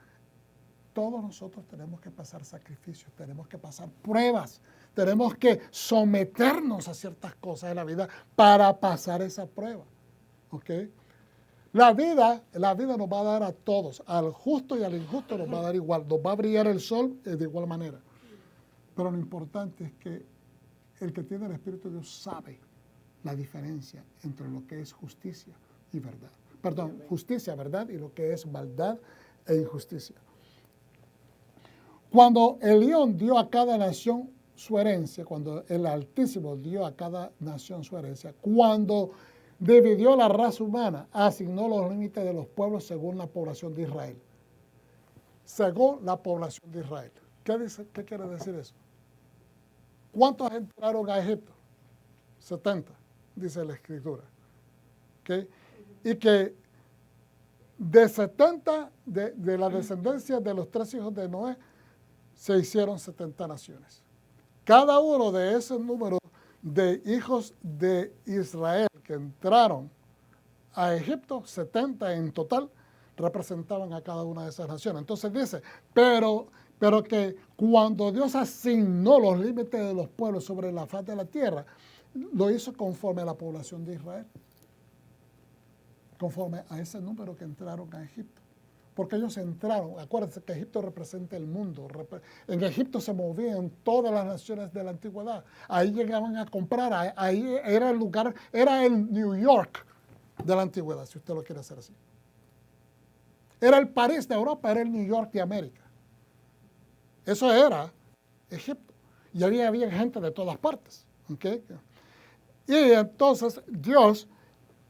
Todos nosotros tenemos que pasar sacrificios, tenemos que pasar pruebas, tenemos que someternos a ciertas cosas en la vida para pasar esa prueba. ¿Ok? La vida nos va a dar a todos, al justo y al injusto nos va a dar igual, nos va a brillar el sol de igual manera. Pero lo importante es que el que tiene el Espíritu de Dios sabe la diferencia entre lo que es justicia y verdad. Perdón, justicia, verdad, y lo que es maldad e injusticia. Cuando el León dio a cada nación su herencia, cuando el Altísimo dio a cada nación su herencia, cuando dividió la raza humana, asignó los límites de los pueblos según la población de Israel. Según la población de Israel. ¿Qué quiere decir eso? ¿Cuántos entraron a Egipto? 70. dice la Escritura. ¿Okay? Y que de 70, de la descendencia de los 3 hijos de Noé, se hicieron 70 naciones. Cada uno de esos números de hijos de Israel que entraron a Egipto, 70 en total, representaban a cada una de esas naciones. Entonces dice, pero que cuando Dios asignó los límites de los pueblos sobre la faz de la tierra, lo hizo conforme a la población de Israel, conforme a ese número que entraron a Egipto. Porque ellos entraron, acuérdense que Egipto representa el mundo. En Egipto se movían todas las naciones de la antigüedad. Ahí llegaban a comprar, ahí era el lugar, era el New York de la antigüedad, si usted lo quiere hacer así. Era el París de Europa, era el New York de América. Eso era Egipto. Y ahí había gente de todas partes. ¿Okay? Y entonces Dios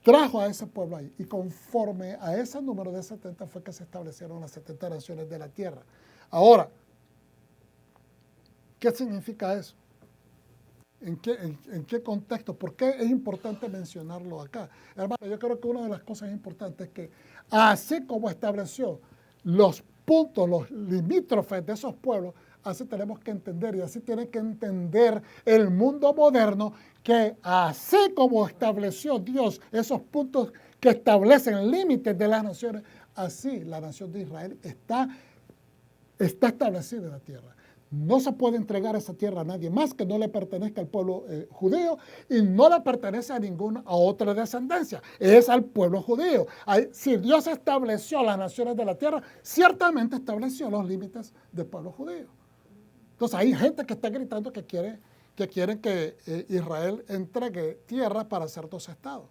trajo a ese pueblo ahí. Y conforme a ese número de 70 fue que se establecieron las 70 naciones de la tierra. Ahora, ¿qué significa eso? ¿En qué contexto? ¿Por qué es importante mencionarlo acá? Hermano, yo creo que una de las cosas importantes es que así como estableció los puntos, los limítrofes de esos pueblos, así tenemos que entender y así tiene que entender el mundo moderno que así como estableció Dios esos puntos que establecen límites de las naciones, así la nación de Israel está establecida en la tierra. No se puede entregar esa tierra a nadie más que no le pertenezca al pueblo judío y no le pertenece a ninguna otra descendencia. Es al pueblo judío. Si Dios estableció las naciones de la tierra, ciertamente estableció los límites del pueblo judío. Entonces hay gente que está gritando que quieren que Israel entregue tierra para hacer 2 estados.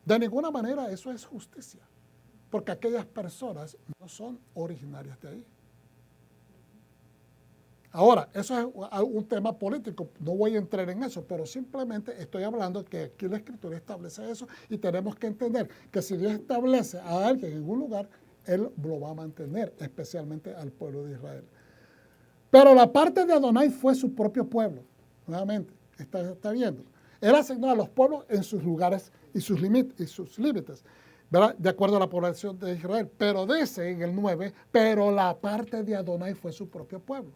De ninguna manera eso es justicia, porque aquellas personas no son originarias de ahí. Ahora, eso es un tema político, no voy a entrar en eso, pero simplemente estoy hablando que aquí la Escritura establece eso y tenemos que entender que si Dios establece a alguien en un lugar, Él lo va a mantener, especialmente al pueblo de Israel. Pero la parte de Adonai fue su propio pueblo, nuevamente, está viendo. Él asignó a los pueblos en sus lugares y sus límites, ¿verdad? De acuerdo a la población de Israel. Pero dice en el 9, pero la parte de Adonai fue su propio pueblo.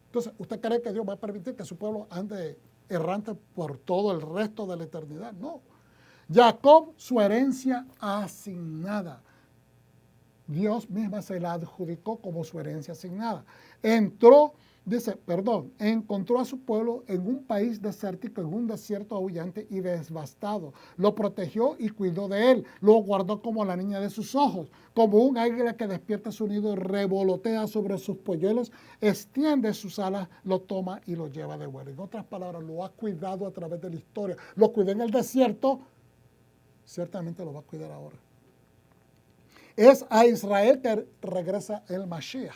Entonces, ¿usted cree que Dios va a permitir que su pueblo ande errante por todo el resto de la eternidad? No. Jacob, su herencia asignada. Dios misma se la adjudicó como su herencia asignada. Encontró a su pueblo en un país desértico, en un desierto aullante y devastado. Lo protegió y cuidó de él. Lo guardó como la niña de sus ojos. Como un águila que despierta su nido, revolotea sobre sus polluelos, extiende sus alas, lo toma y lo lleva de vuelo. En otras palabras, lo ha cuidado a través de la historia. Lo cuidó en el desierto, ciertamente lo va a cuidar ahora. Es a Israel que regresa el Mashiach.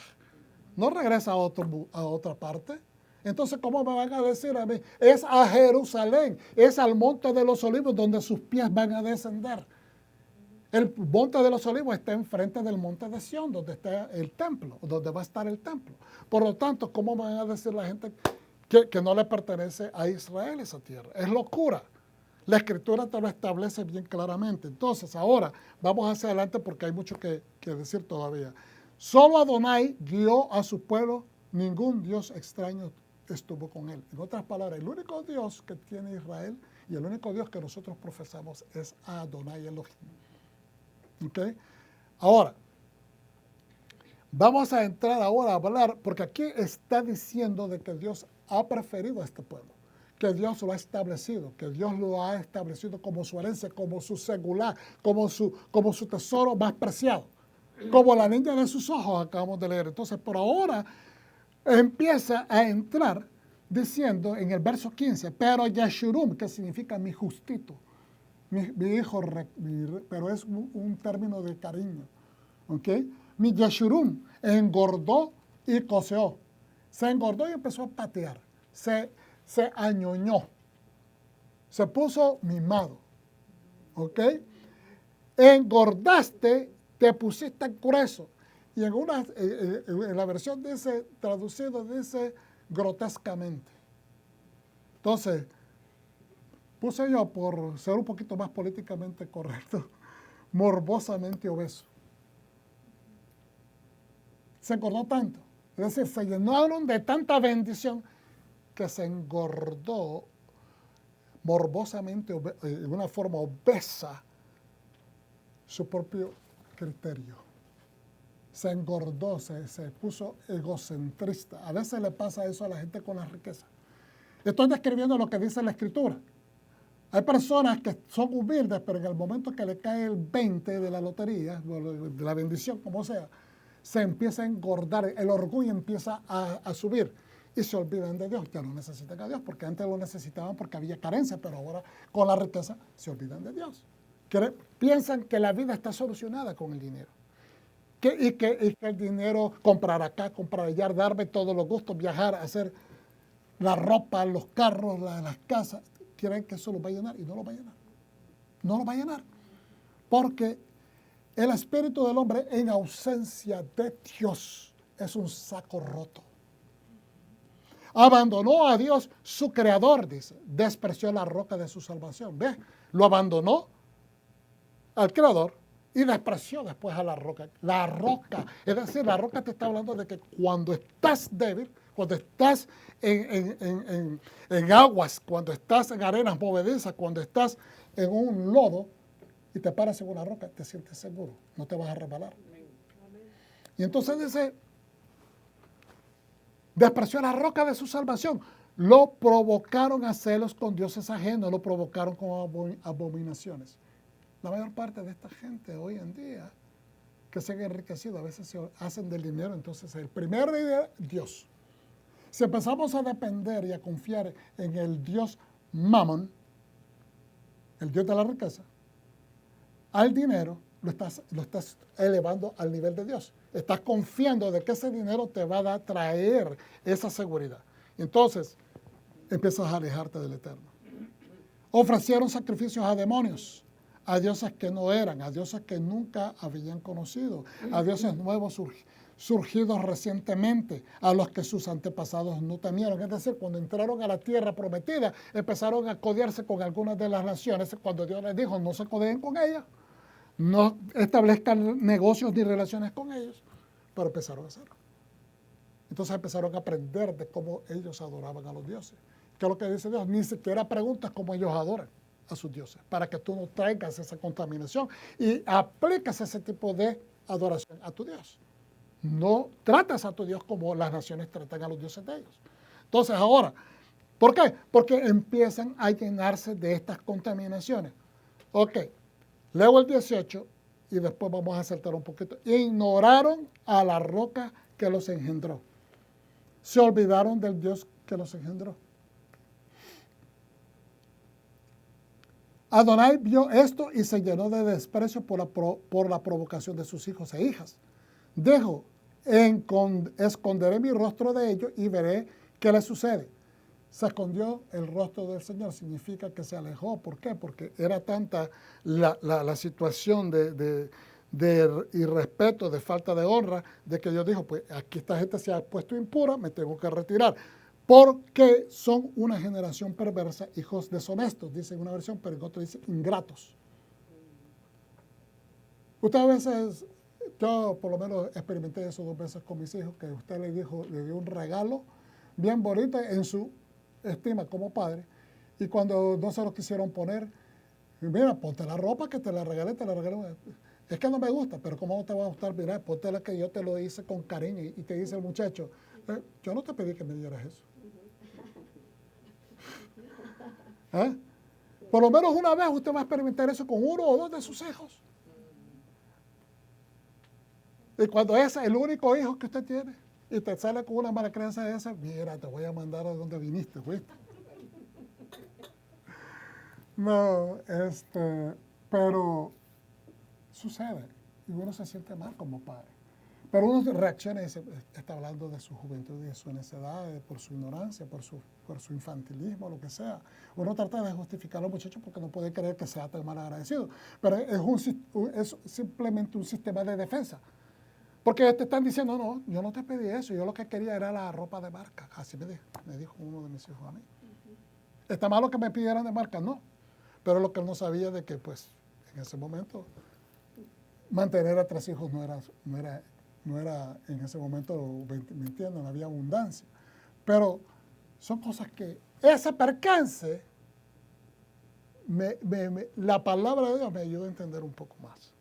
No regresa a otra parte. Entonces, ¿cómo me van a decir a mí? Es a Jerusalén, es al monte de los olivos donde sus pies van a descender. El monte de los olivos está enfrente del monte de Sión, donde está el templo, donde va a estar el templo. Por lo tanto, ¿cómo van a decir la gente que no le pertenece a Israel esa tierra? Es locura. La Escritura te lo establece bien claramente. Entonces, ahora vamos hacia adelante porque hay mucho que decir todavía. Solo Adonai guió a su pueblo, ningún Dios extraño estuvo con él. En otras palabras, el único Dios que tiene Israel y el único Dios que nosotros profesamos es Adonai Elohim. ¿Okay? Ahora, vamos a entrar ahora a hablar, porque aquí está diciendo de que Dios ha preferido a este pueblo, que Dios lo ha establecido, que Dios lo ha establecido como su herencia, como su singular, como su tesoro más preciado, como la niña de sus ojos, acabamos de leer. Entonces, por ahora empieza a entrar diciendo en el verso 15, pero Yashurum, que significa mi justito, mi hijo, pero es un término de cariño, ¿ok? Mi Yashurum engordó y coseó. Se engordó y empezó a patear. Se añoñó. Se puso mimado, ¿ok? Engordaste, te pusiste grueso. Y en la versión dice, traducido, dice grotescamente. Entonces, puse yo, por ser un poquito más políticamente correcto, morbosamente obeso. Se engordó tanto. Es decir, se llenaron de tanta bendición que se engordó morbosamente, de una forma obesa, su propio criterio. Se engordó, se puso egocentrista. A veces le pasa eso a la gente con la riqueza. Estoy describiendo lo que dice la Escritura. Hay personas que son humildes, pero en el momento que le cae el 20 de la lotería, de la bendición, como sea, se empieza a engordar, el orgullo empieza a subir y se olvidan de Dios. Ya no necesitan a Dios, porque antes lo necesitaban porque había carencia, pero ahora con la riqueza se olvidan de Dios. Piensan que la vida está solucionada con el dinero. Y que el dinero, comprar acá, comprar allá, darme todos los gustos, viajar, hacer la ropa, los carros, las casas, creen que eso lo va a llenar y no lo va a llenar. No lo va a llenar. Porque el espíritu del hombre en ausencia de Dios es un saco roto. Abandonó a Dios, su creador, dice. Despreció la roca de su salvación. ¿Ves? Lo abandonó al creador y despreció después a la roca. La roca, es decir, la roca te está hablando de que cuando estás débil, cuando estás en aguas, cuando estás en arenas movedizas, cuando estás en un lodo y te paras en una roca, te sientes seguro, no te vas a resbalar. Y entonces dice, despreció la roca de su salvación. Lo provocaron a celos con dioses ajenos, lo provocaron con abominaciones. La mayor parte de esta gente hoy en día que se han enriquecido, a veces se hacen del dinero, entonces el primer dinero, Dios. Si empezamos a depender y a confiar en el Dios Mammon, el Dios de la riqueza, al dinero lo estás elevando al nivel de Dios. Estás confiando de que ese dinero te va a traer esa seguridad. Entonces, empiezas a alejarte del Eterno. Ofrecieron sacrificios a demonios, a dioses que no eran, a dioses que nunca habían conocido, a dioses nuevos surgidos recientemente, a los que sus antepasados no temieron. Es decir, cuando entraron a la tierra prometida, empezaron a codearse con algunas de las naciones, cuando Dios les dijo, no se codeen con ellas, no establezcan negocios ni relaciones con ellos, pero empezaron a hacerlo. Entonces empezaron a aprender de cómo ellos adoraban a los dioses. ¿Qué es lo que dice Dios? Ni siquiera preguntas cómo ellos adoran a sus dioses, para que tú no traigas esa contaminación y aplicas ese tipo de adoración a tu Dios. No tratas a tu Dios como las naciones tratan a los dioses de ellos. Entonces ahora, ¿por qué? Porque empiezan a llenarse de estas contaminaciones. Ok, leo el 18 y después vamos a saltar un poquito. Ignoraron a la roca que los engendró. Se olvidaron del Dios que los engendró. Adonai vio esto y se llenó de desprecio por la provocación de sus hijos e hijas. Dejo, esconderé mi rostro de ellos y veré qué les sucede. Se escondió el rostro del Señor, significa que se alejó. ¿Por qué? Porque era tanta la situación de irrespeto, de falta de honra, de que Dios dijo, pues aquí esta gente se ha puesto impura, me tengo que retirar. Porque son una generación perversa, hijos deshonestos, dice en una versión, pero en otra dice ingratos. Usted a veces, yo por lo menos experimenté eso 2 veces con mis hijos, que usted le dio un regalo bien bonito en su estima como padre, y cuando no se lo quisieron poner, mira, ponte la ropa que te la regalé. Es que no me gusta, pero ¿cómo no te va a gustar? Mira, ponte la que yo te lo hice con cariño, y te dice el muchacho, yo no te pedí que me dieras eso. ¿Eh? Por lo menos una vez usted va a experimentar eso con 1 o 2 de sus hijos. Y cuando ese es el único hijo que usted tiene y te sale con una mala creencia de esa, mira, te voy a mandar a donde viniste, ¿viste? No, pero sucede y uno se siente mal como padre. Pero uno reacciona y dice, está hablando de su juventud y de su necedad, por su ignorancia, por su infantilismo, lo que sea. Uno trata de justificar a los muchachos porque no puede creer que sea tan mal agradecido. Pero es simplemente un sistema de defensa. Porque te están diciendo, no, yo no te pedí eso, yo lo que quería era la ropa de marca. Así me dijo uno de mis hijos a mí. ¿Está malo que me pidieran de marca? No. Pero lo que él no sabía de que, pues, en ese momento, mantener a 3 hijos no era en ese momento, ¿me entienden? No había abundancia. Pero son cosas que, ese percance, la palabra de Dios me ayuda a entender un poco más.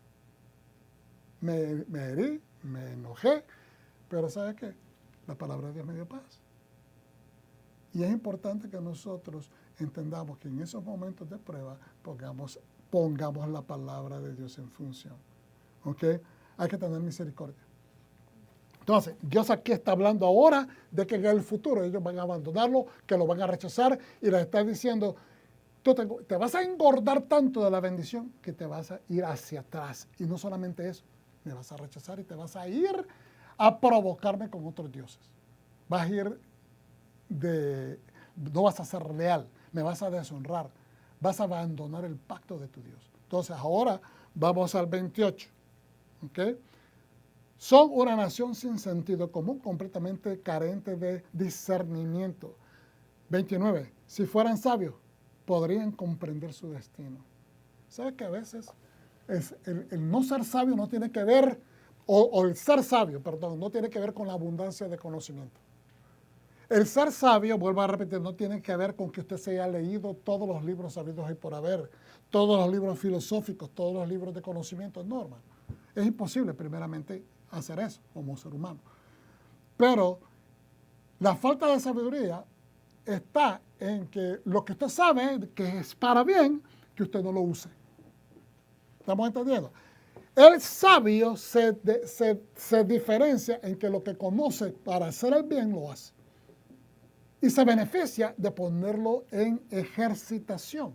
Me herí, me enojé, pero ¿sabe qué? La palabra de Dios me dio paz. Y es importante que nosotros entendamos que en esos momentos de prueba pongamos la palabra de Dios en función. ¿Ok? Hay que tener misericordia. Entonces, Dios aquí está hablando ahora de que en el futuro ellos van a abandonarlo, que lo van a rechazar, y les está diciendo, tú te vas a engordar tanto de la bendición que te vas a ir hacia atrás. Y no solamente eso, me vas a rechazar y te vas a ir a provocarme con otros dioses. Vas a ir no vas a ser leal, me vas a deshonrar, vas a abandonar el pacto de tu Dios. Entonces ahora vamos al 28. ¿Okay? Son una nación sin sentido común, completamente carente de discernimiento. 29. Si fueran sabios, podrían comprender su destino. ¿Sabe que a veces el no ser sabio no tiene que ver, o el ser sabio, perdón, no tiene que ver con la abundancia de conocimiento? El ser sabio, vuelvo a repetir, no tiene que ver con que usted se haya leído todos los libros sabidos y por haber, todos los libros filosóficos, todos los libros de conocimiento, no, hermano. Es imposible, primeramente, hacer eso como ser humano. Pero la falta de sabiduría está en que lo que usted sabe que es para bien, que usted no lo use. ¿Estamos entendiendo? El sabio se diferencia en que lo que conoce para hacer el bien lo hace. Y se beneficia de ponerlo en ejercitación.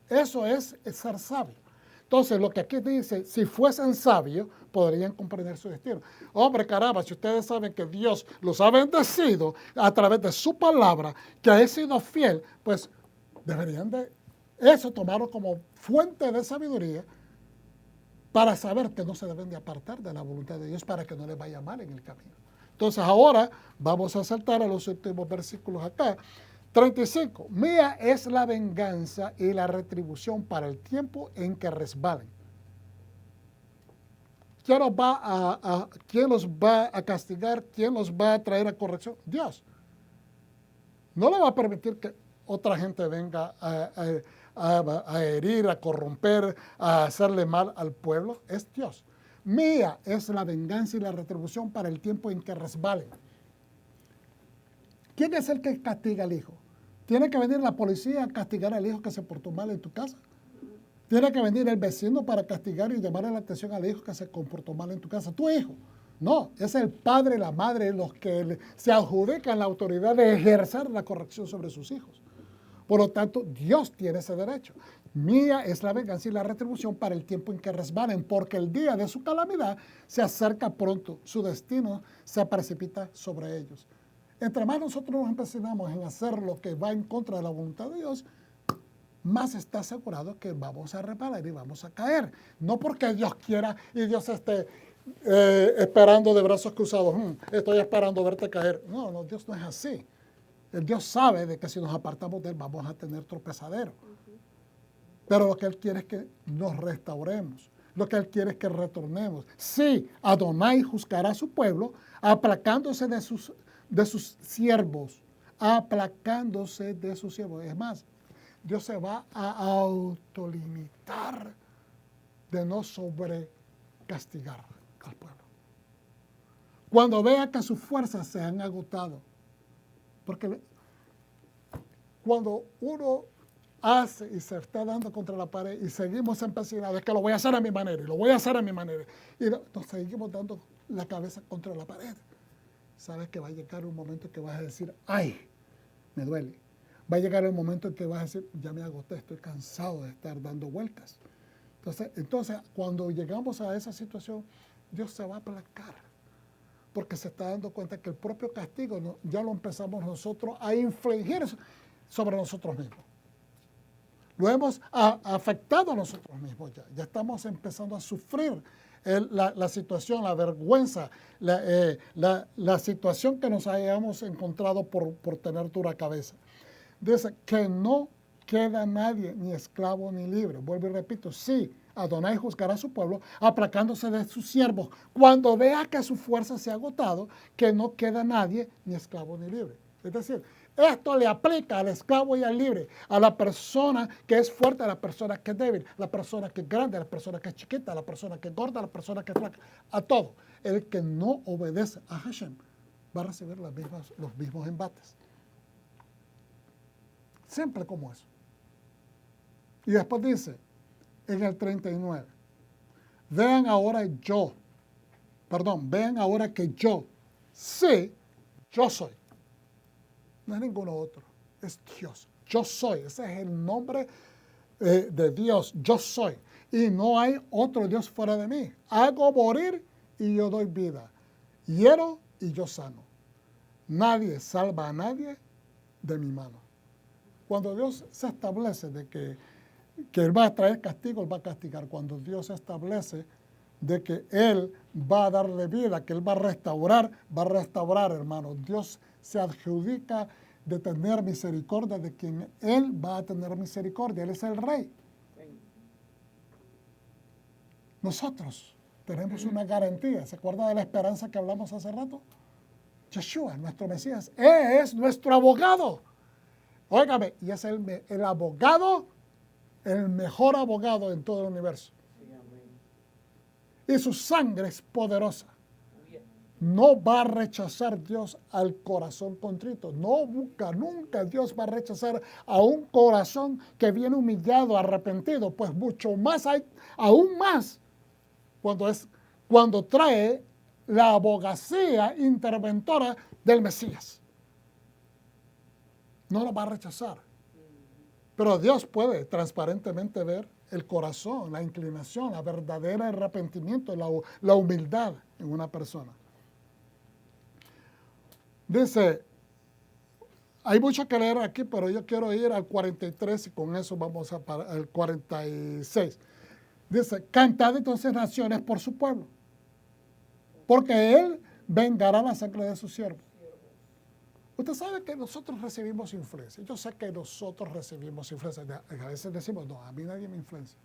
Eso es ser sabio. Entonces, lo que aquí dice, si fuesen sabios, podrían comprender su destino. Hombre, caramba, si ustedes saben que Dios los ha bendecido a través de su palabra, que ha sido fiel, pues deberían de eso tomarlo como fuente de sabiduría para saber que no se deben de apartar de la voluntad de Dios para que no les vaya mal en el camino. Entonces ahora vamos a saltar a los últimos versículos acá. 35. Mía es la venganza y la retribución para el tiempo en que resbalen. ¿Quién los va a castigar? ¿Quién los va a traer a corrección? Dios. No le va a permitir que otra gente venga a herir, a corromper, a hacerle mal al pueblo. Es Dios. Mía es la venganza y la retribución para el tiempo en que resbalen. ¿Quién es el que castiga al hijo? ¿Tiene que venir la policía a castigar al hijo que se portó mal en tu casa? ¿Tiene que venir el vecino para castigar y llamarle la atención al hijo que se comportó mal en tu casa? Tu hijo. No, es el padre y la madre los que se adjudican la autoridad de ejercer la corrección sobre sus hijos. Por lo tanto, Dios tiene ese derecho. Mía es la venganza y la retribución para el tiempo en que resbalen, porque el día de su calamidad se acerca pronto. Su destino se precipita sobre ellos. Entre más nosotros nos empecinamos en hacer lo que va en contra de la voluntad de Dios, más está asegurado que vamos a reparar y vamos a caer. No porque Dios quiera y Dios esté esperando de brazos cruzados. Estoy esperando verte caer. No, Dios no es así. El Dios sabe de que si nos apartamos de Él vamos a tener tropezadero. Pero lo que Él quiere es que nos restauremos. Lo que Él quiere es que retornemos. Sí, Adonai juzgará a su pueblo aplacándose de sus siervos. Aplacándose de sus siervos. Es más, Dios se va a autolimitar de no sobrecastigar al pueblo. Cuando vea que sus fuerzas se han agotado. Porque cuando uno hace y se está dando contra la pared y seguimos empecinados, es que lo voy a hacer a mi manera y lo voy a hacer a mi manera. Y nos seguimos dando la cabeza contra la pared. Sabes que va a llegar un momento en que vas a decir, ¡ay! Me duele. Va a llegar el momento en que vas a decir, ya me agoté, estoy cansado de estar dando vueltas. Entonces, cuando llegamos a esa situación, Dios se va a aplacar. Porque se está dando cuenta que el propio castigo ya lo empezamos nosotros a infligir sobre nosotros mismos. Lo hemos afectado a nosotros mismos ya. Ya estamos empezando a sufrir la situación, la vergüenza, la situación que nos hayamos encontrado por tener dura cabeza. Dice que no queda nadie, ni esclavo ni libre. Vuelvo y repito, sí, Adonai juzgará a su pueblo, aplacándose de sus siervos, cuando vea que su fuerza se ha agotado, que no queda nadie, ni esclavo ni libre. Es decir, esto le aplica al esclavo y al libre, a la persona que es fuerte, a la persona que es débil, a la persona que es grande, a la persona que es chiquita, a la persona que es gorda, a la persona que es flaca, a todo. El que no obedece a Hashem va a recibir los mismos embates. Siempre como eso. Y después dice, en el 39, vean ahora que yo, sí, yo soy. No es ninguno otro, es Dios. Yo soy, ese es el nombre de Dios, yo soy. Y no hay otro Dios fuera de mí. Hago morir y yo doy vida. Hiero y yo sano. Nadie salva a nadie de mi mano. Cuando Dios se establece de que Él va a traer castigo, Él va a castigar. Cuando Dios establece de que Él va a darle vida, que Él va a restaurar, hermanos. Dios se adjudica de tener misericordia de quien Él va a tener misericordia. Él es el Rey. Nosotros tenemos una garantía. ¿Se acuerda de la esperanza que hablamos hace rato? Yeshua, nuestro Mesías, es nuestro abogado. Óigame, y es el abogado, el mejor abogado en todo el universo. Y su sangre es poderosa. No va a rechazar Dios al corazón contrito. Nunca Dios va a rechazar a un corazón que viene humillado, arrepentido. Pues mucho más hay, aún más, cuando trae la abogacía interventora del Mesías. No lo va a rechazar. Pero Dios puede transparentemente ver el corazón, la inclinación, la verdadera arrepentimiento, la humildad en una persona. Dice, hay mucho que leer aquí, pero yo quiero ir al 43 y con eso vamos al 46. Dice, cantad entonces naciones por su pueblo, porque Él vengará la sangre de su siervo. Usted sabe que nosotros recibimos influencia. Yo sé que nosotros recibimos influencia. A veces decimos, no, a mí nadie me influencia.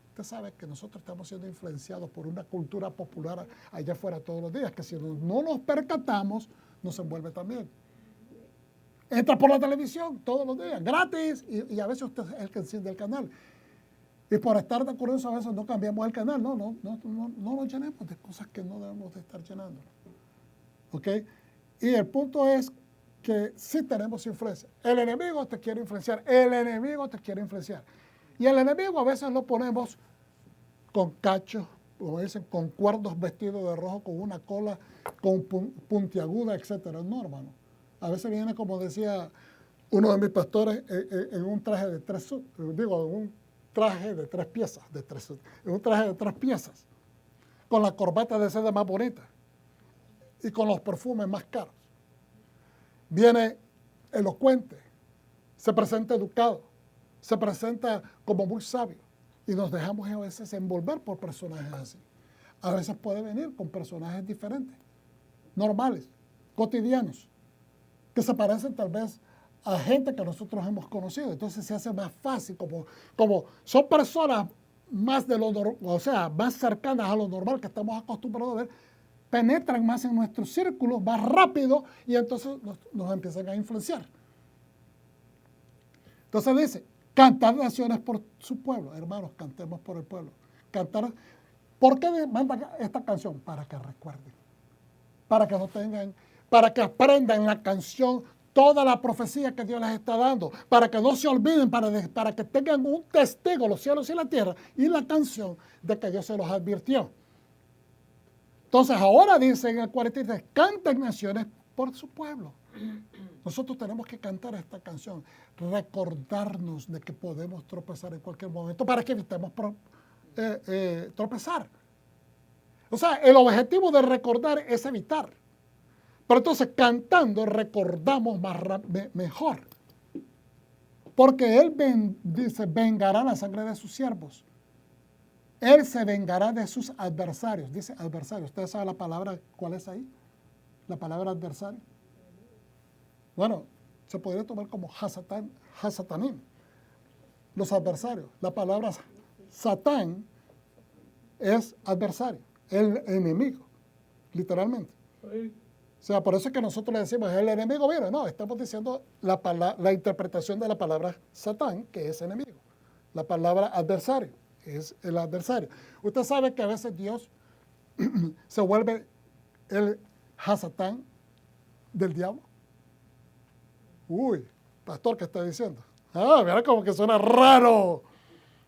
Usted sabe que nosotros estamos siendo influenciados por una cultura popular allá afuera todos los días, que si no nos percatamos, nos envuelve también. Entra por la televisión todos los días, gratis, y a veces usted es el que enciende el canal. Y por estar de curioso a veces no cambiamos el canal. No nos llenemos de cosas que no debemos de estar llenando. ¿Ok? Y el punto es que sí tenemos influencia. El enemigo te quiere influenciar. Y el enemigo a veces lo ponemos con cachos, como dicen, con cuernos vestidos de rojo, con una cola con puntiaguda, etc. No, hermano. A veces viene, como decía uno de mis pastores, en un traje de tres piezas, con la corbata de seda más bonita y con los perfumes más caros. Viene elocuente, se presenta educado, se presenta como muy sabio y nos dejamos a veces envolver por personajes así. A veces puede venir con personajes diferentes, normales, cotidianos, que se parecen tal vez a gente que nosotros hemos conocido. Entonces se hace más fácil, como son personas más más cercanas a lo normal que estamos acostumbrados a ver, penetran más en nuestros círculos, más rápido, y entonces nos empiezan a influenciar. Entonces dice, cantar naciones por su pueblo. Hermanos, cantemos por el pueblo. Cantar. ¿Por qué manda esta canción? Para que recuerden. Para que no tengan, para que aprendan la canción, toda la profecía que Dios les está dando, para que no se olviden, para que tengan un testigo, los cielos y la tierra, y la canción de que Dios se los advirtió. Entonces ahora dice en el 43, canten naciones por su pueblo. Nosotros tenemos que cantar esta canción, recordarnos de que podemos tropezar en cualquier momento para que evitemos tropezar. O sea, el objetivo de recordar es evitar. Pero entonces cantando recordamos mejor. Porque Él dice, vengará la sangre de sus siervos. Él se vengará de sus adversarios. Dice adversario. ¿Usted sabe la palabra cuál es ahí? La palabra adversario. Bueno, se podría tomar como hasatanim. los adversarios. La palabra Satán es adversario, el enemigo, literalmente. O sea, por eso es que nosotros le decimos, el enemigo viene. No, estamos diciendo la interpretación de la palabra Satán, que es enemigo. La palabra adversario es el adversario. Usted sabe que a veces Dios se vuelve el Hasatán del diablo. Uy, pastor, ¿qué está diciendo? Mira como que suena raro.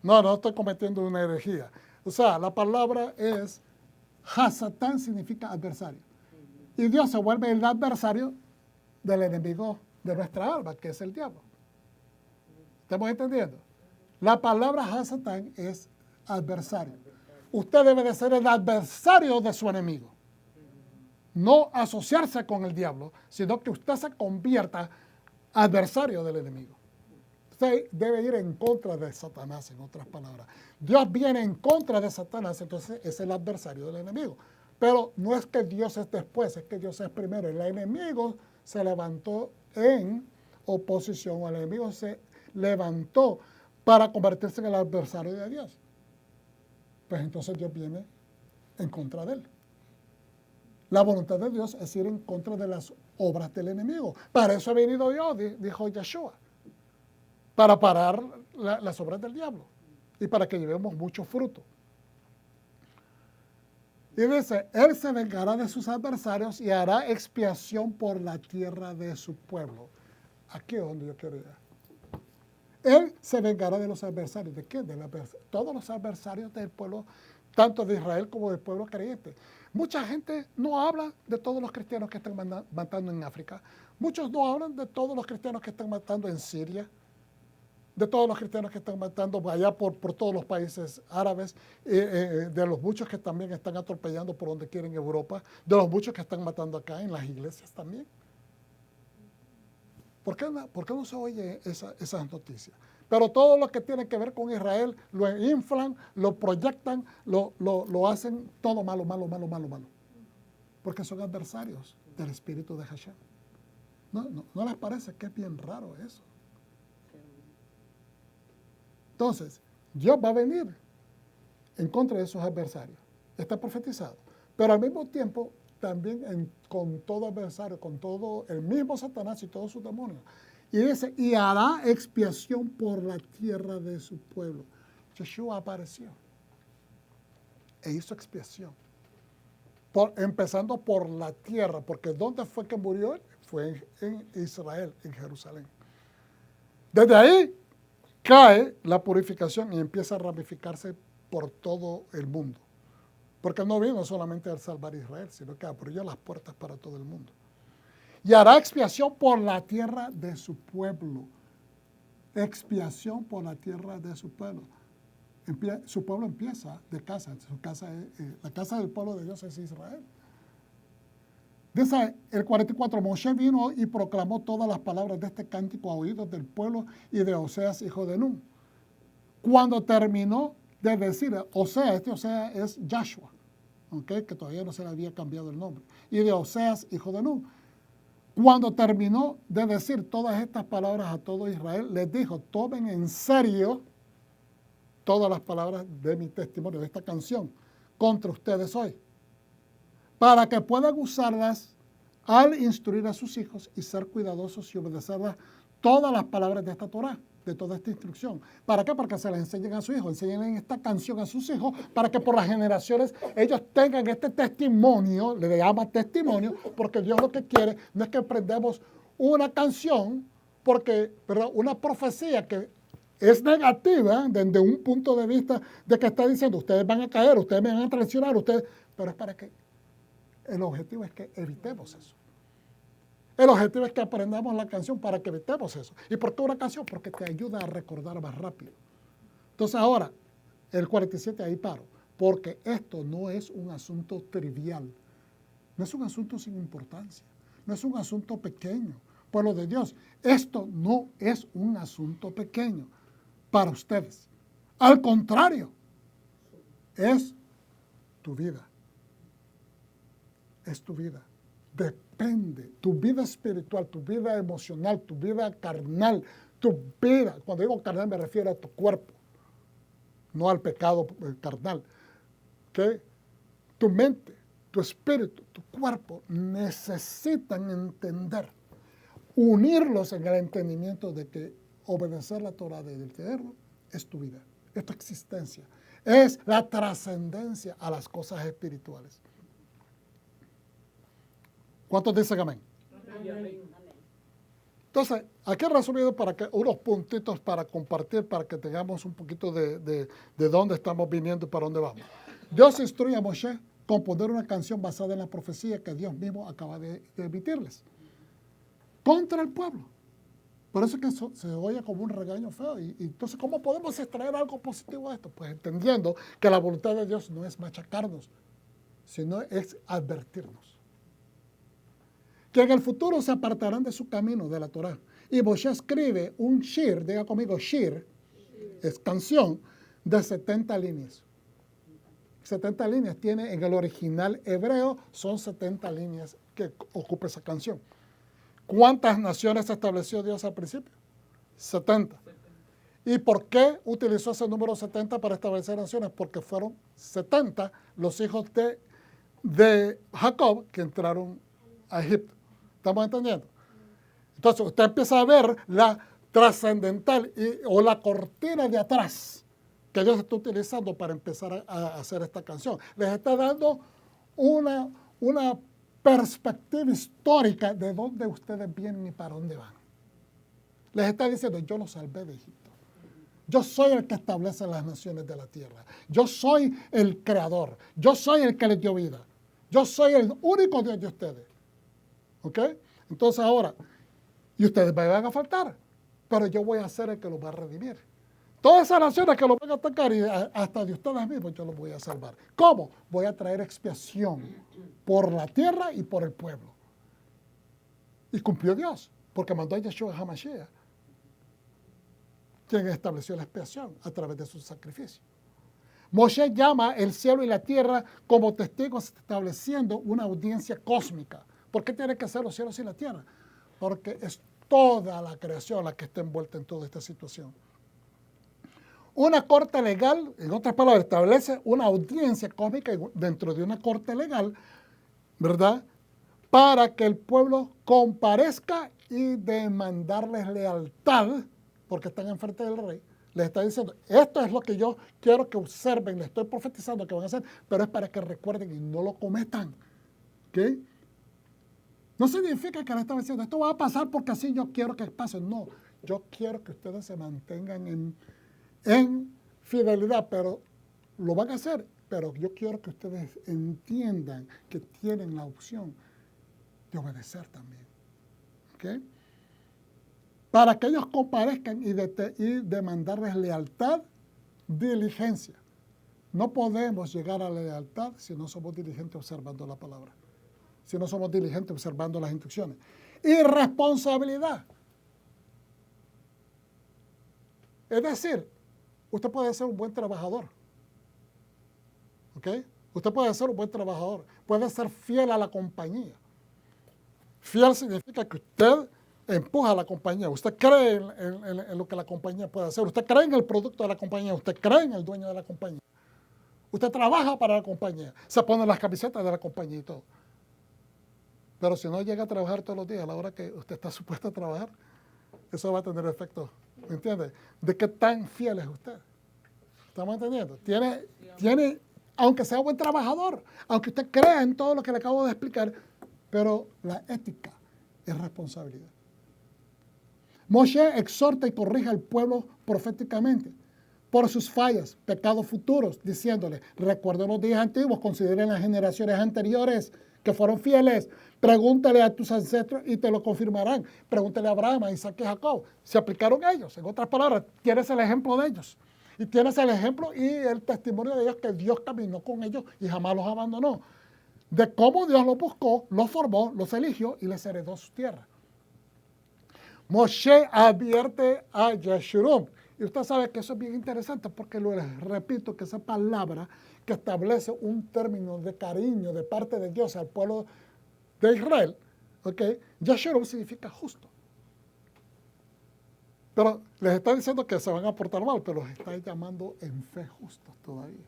No estoy cometiendo una herejía. O sea, la palabra es, Hasatán significa adversario. Y Dios se vuelve el adversario del enemigo de nuestra alma, que es el diablo. ¿Estamos entendiendo? La palabra Hasatán es adversario. Usted debe de ser el adversario de su enemigo. No asociarse con el diablo, sino que usted se convierta adversario del enemigo. Usted debe ir en contra de Satanás, en otras palabras. Dios viene en contra de Satanás, entonces es el adversario del enemigo. Pero no es que Dios es después, es que Dios es primero. El enemigo se levantó en oposición, o el enemigo se levantó para convertirse en el adversario de Dios. Pues entonces Dios viene en contra de él. La voluntad de Dios es ir en contra de las obras del enemigo. Para eso he venido yo, dijo Yeshua, para parar las obras del diablo y para que llevemos mucho fruto. Y dice, él se vengará de sus adversarios y hará expiación por la tierra de su pueblo. Aquí es donde yo quiero ir. Él se vengará de los adversarios. ¿De qué? Todos los adversarios del pueblo, tanto de Israel como del pueblo creyente. Mucha gente no habla de todos los cristianos que están matando en África. Muchos no hablan de todos los cristianos que están matando en Siria, de todos los cristianos que están matando allá por todos los países árabes, de los muchos que también están atropellando por donde quieren en Europa, de los muchos que están matando acá en las iglesias también. ¿Por qué no se oye esas noticias? Pero todo lo que tiene que ver con Israel lo inflan, lo proyectan, lo hacen todo malo. Porque son adversarios del espíritu de Hashem. ¿No les parece que es bien raro eso? Entonces, Dios va a venir en contra de esos adversarios. Está profetizado. Pero al mismo tiempo, también con todo adversario, con todo el mismo Satanás y todos sus demonios. Y dice, y hará expiación por la tierra de su pueblo. Yeshua apareció e hizo expiación. Empezando por la tierra, porque ¿dónde fue que murió? Fue en Israel, en Jerusalén. Desde ahí cae la purificación y empieza a ramificarse por todo el mundo. Porque no vino solamente a salvar a Israel, sino que abrió las puertas para todo el mundo. Y hará expiación por la tierra de su pueblo. Expiación por la tierra de su pueblo. Su pueblo empieza de casa. La casa del pueblo de Dios es Israel. Dice el 44, Moshe vino y proclamó todas las palabras de este cántico a oídos del pueblo y de Oseas, hijo de Nun. Cuando terminó de decir, Oseas es Yahshua, ¿okay? Que todavía no se le había cambiado el nombre, y de Oseas, hijo de Nun. Cuando terminó de decir todas estas palabras a todo Israel, les dijo, tomen en serio todas las palabras de mi testimonio, de esta canción, contra ustedes hoy, para que puedan usarlas al instruir a sus hijos y ser cuidadosos y obedecerlas todas las palabras de esta Torah, de toda esta instrucción. ¿Para qué? Para que se las enseñen a sus hijos, enseñen esta canción a sus hijos, para que por las generaciones ellos tengan este testimonio, le llama testimonio, porque Dios lo que quiere no es que aprendamos una canción, porque, ¿verdad? Una profecía que es negativa desde un punto de vista de que está diciendo, ustedes van a caer, ustedes me van a traicionar, pero es para que el objetivo es que evitemos eso. El objetivo es que aprendamos la canción para que evitemos eso. ¿Y por qué una canción? Porque te ayuda a recordar más rápido. Entonces ahora, el 47 ahí paro, porque esto no es un asunto trivial, no es un asunto sin importancia, no es un asunto pequeño. Pueblo de Dios, esto no es un asunto pequeño para ustedes. Al contrario, es tu vida. Es tu vida. Depende, tu vida espiritual, tu vida emocional, tu vida carnal, tu vida, cuando digo carnal me refiero a tu cuerpo, no al pecado carnal, ¿ok? Tu mente, tu espíritu, tu cuerpo necesitan entender, unirlos en el entendimiento de que obedecer la Torah del Eterno es tu vida, es tu existencia, es la trascendencia a las cosas espirituales. ¿Cuántos dicen amén? Amén. Entonces, aquí he resumido para que unos puntitos para compartir, para que tengamos un poquito de dónde estamos viniendo y para dónde vamos. Dios instruye a Moshe componer una canción basada en la profecía que Dios mismo acaba de emitirles contra el pueblo. Por eso es que se oye como un regaño feo. Y entonces, ¿cómo podemos extraer algo positivo de esto? Pues entendiendo que la voluntad de Dios no es machacarnos, sino es advertirnos. Que en el futuro se apartarán de su camino, de la Torah. Y Moshe escribe un shir, diga conmigo, shir, es canción, de 70 líneas. 70 líneas tiene en el original hebreo, son 70 líneas que ocupa esa canción. ¿Cuántas naciones estableció Dios al principio? 70. ¿Y por qué utilizó ese número 70 para establecer naciones? Porque fueron 70 los hijos de Jacob que entraron a Egipto. ¿Estamos entendiendo? Entonces usted empieza a ver la trascendental o la cortina de atrás que Dios está utilizando para empezar a hacer esta canción. Les está dando una perspectiva histórica de dónde ustedes vienen y para dónde van. Les está diciendo, yo los salvé de Egipto. Yo soy el que establece las naciones de la tierra. Yo soy el creador. Yo soy el que les dio vida. Yo soy el único Dios de ustedes. ¿Ok? Entonces ahora, y ustedes me van a faltar, pero yo voy a ser el que los va a redimir. Todas esas naciones que los van a atacar y hasta de ustedes mismos yo los voy a salvar. ¿Cómo? Voy a traer expiación por la tierra y por el pueblo. Y cumplió Dios, porque mandó a Yeshua HaMashiach, quien estableció la expiación a través de su sacrificio. Moshe llama el cielo y la tierra como testigos estableciendo una audiencia cósmica. ¿Por qué tiene que ser los cielos y la tierra? Porque es toda la creación la que está envuelta en toda esta situación. Una corte legal, en otras palabras, establece una audiencia cósmica dentro de una corte legal, ¿verdad? Para que el pueblo comparezca y demandarles lealtad, porque están enfrente del rey. Les está diciendo, esto es lo que yo quiero que observen, les estoy profetizando que van a hacer, pero es para que recuerden y no lo cometan. ¿Ok? No significa que le estaba diciendo, esto va a pasar porque así yo quiero que pase. No, yo quiero que ustedes se mantengan en fidelidad, pero lo van a hacer. Pero yo quiero que ustedes entiendan que tienen la opción de obedecer también. ¿Ok? Para que ellos comparezcan y demandarles lealtad, diligencia. No podemos llegar a la lealtad si no somos diligentes observando la palabra. Si no somos diligentes observando las instrucciones. Y responsabilidad. Es decir, usted puede ser un buen trabajador. ¿Ok? Usted puede ser un buen trabajador. Puede ser fiel a la compañía. Fiel significa que usted empuja a la compañía. Usted cree en lo que la compañía puede hacer. Usted cree en el producto de la compañía. Usted cree en el dueño de la compañía. Usted trabaja para la compañía. Se pone las camisetas de la compañía y todo. Pero si no llega a trabajar todos los días a la hora que usted está supuesto a trabajar, eso va a tener efecto, ¿me entiende? ¿De qué tan fiel es usted? ¿Estamos entendiendo? Tiene, aunque sea buen trabajador, aunque usted crea en todo lo que le acabo de explicar, pero la ética es responsabilidad. Moshe exhorta y corrige al pueblo proféticamente por sus fallas, pecados futuros, diciéndole, recuerden los días antiguos, consideren las generaciones anteriores que fueron fieles, pregúntale a tus ancestros y te lo confirmarán. Pregúntale a Abraham, a Isaac y a Jacob. Se aplicaron ellos. En otras palabras, tienes el ejemplo de ellos. Y tienes el ejemplo y el testimonio de ellos que Dios caminó con ellos y jamás los abandonó. De cómo Dios los buscó, los formó, los eligió y les heredó su tierra. Moshe advierte a Yeshurun. Y usted sabe que eso es bien interesante porque les repito que esa palabra que establece un término de cariño de parte de Dios al pueblo de Israel, ¿ok? Yeshurun significa justo. Pero les está diciendo que se van a portar mal, pero los está llamando en fe justos todavía.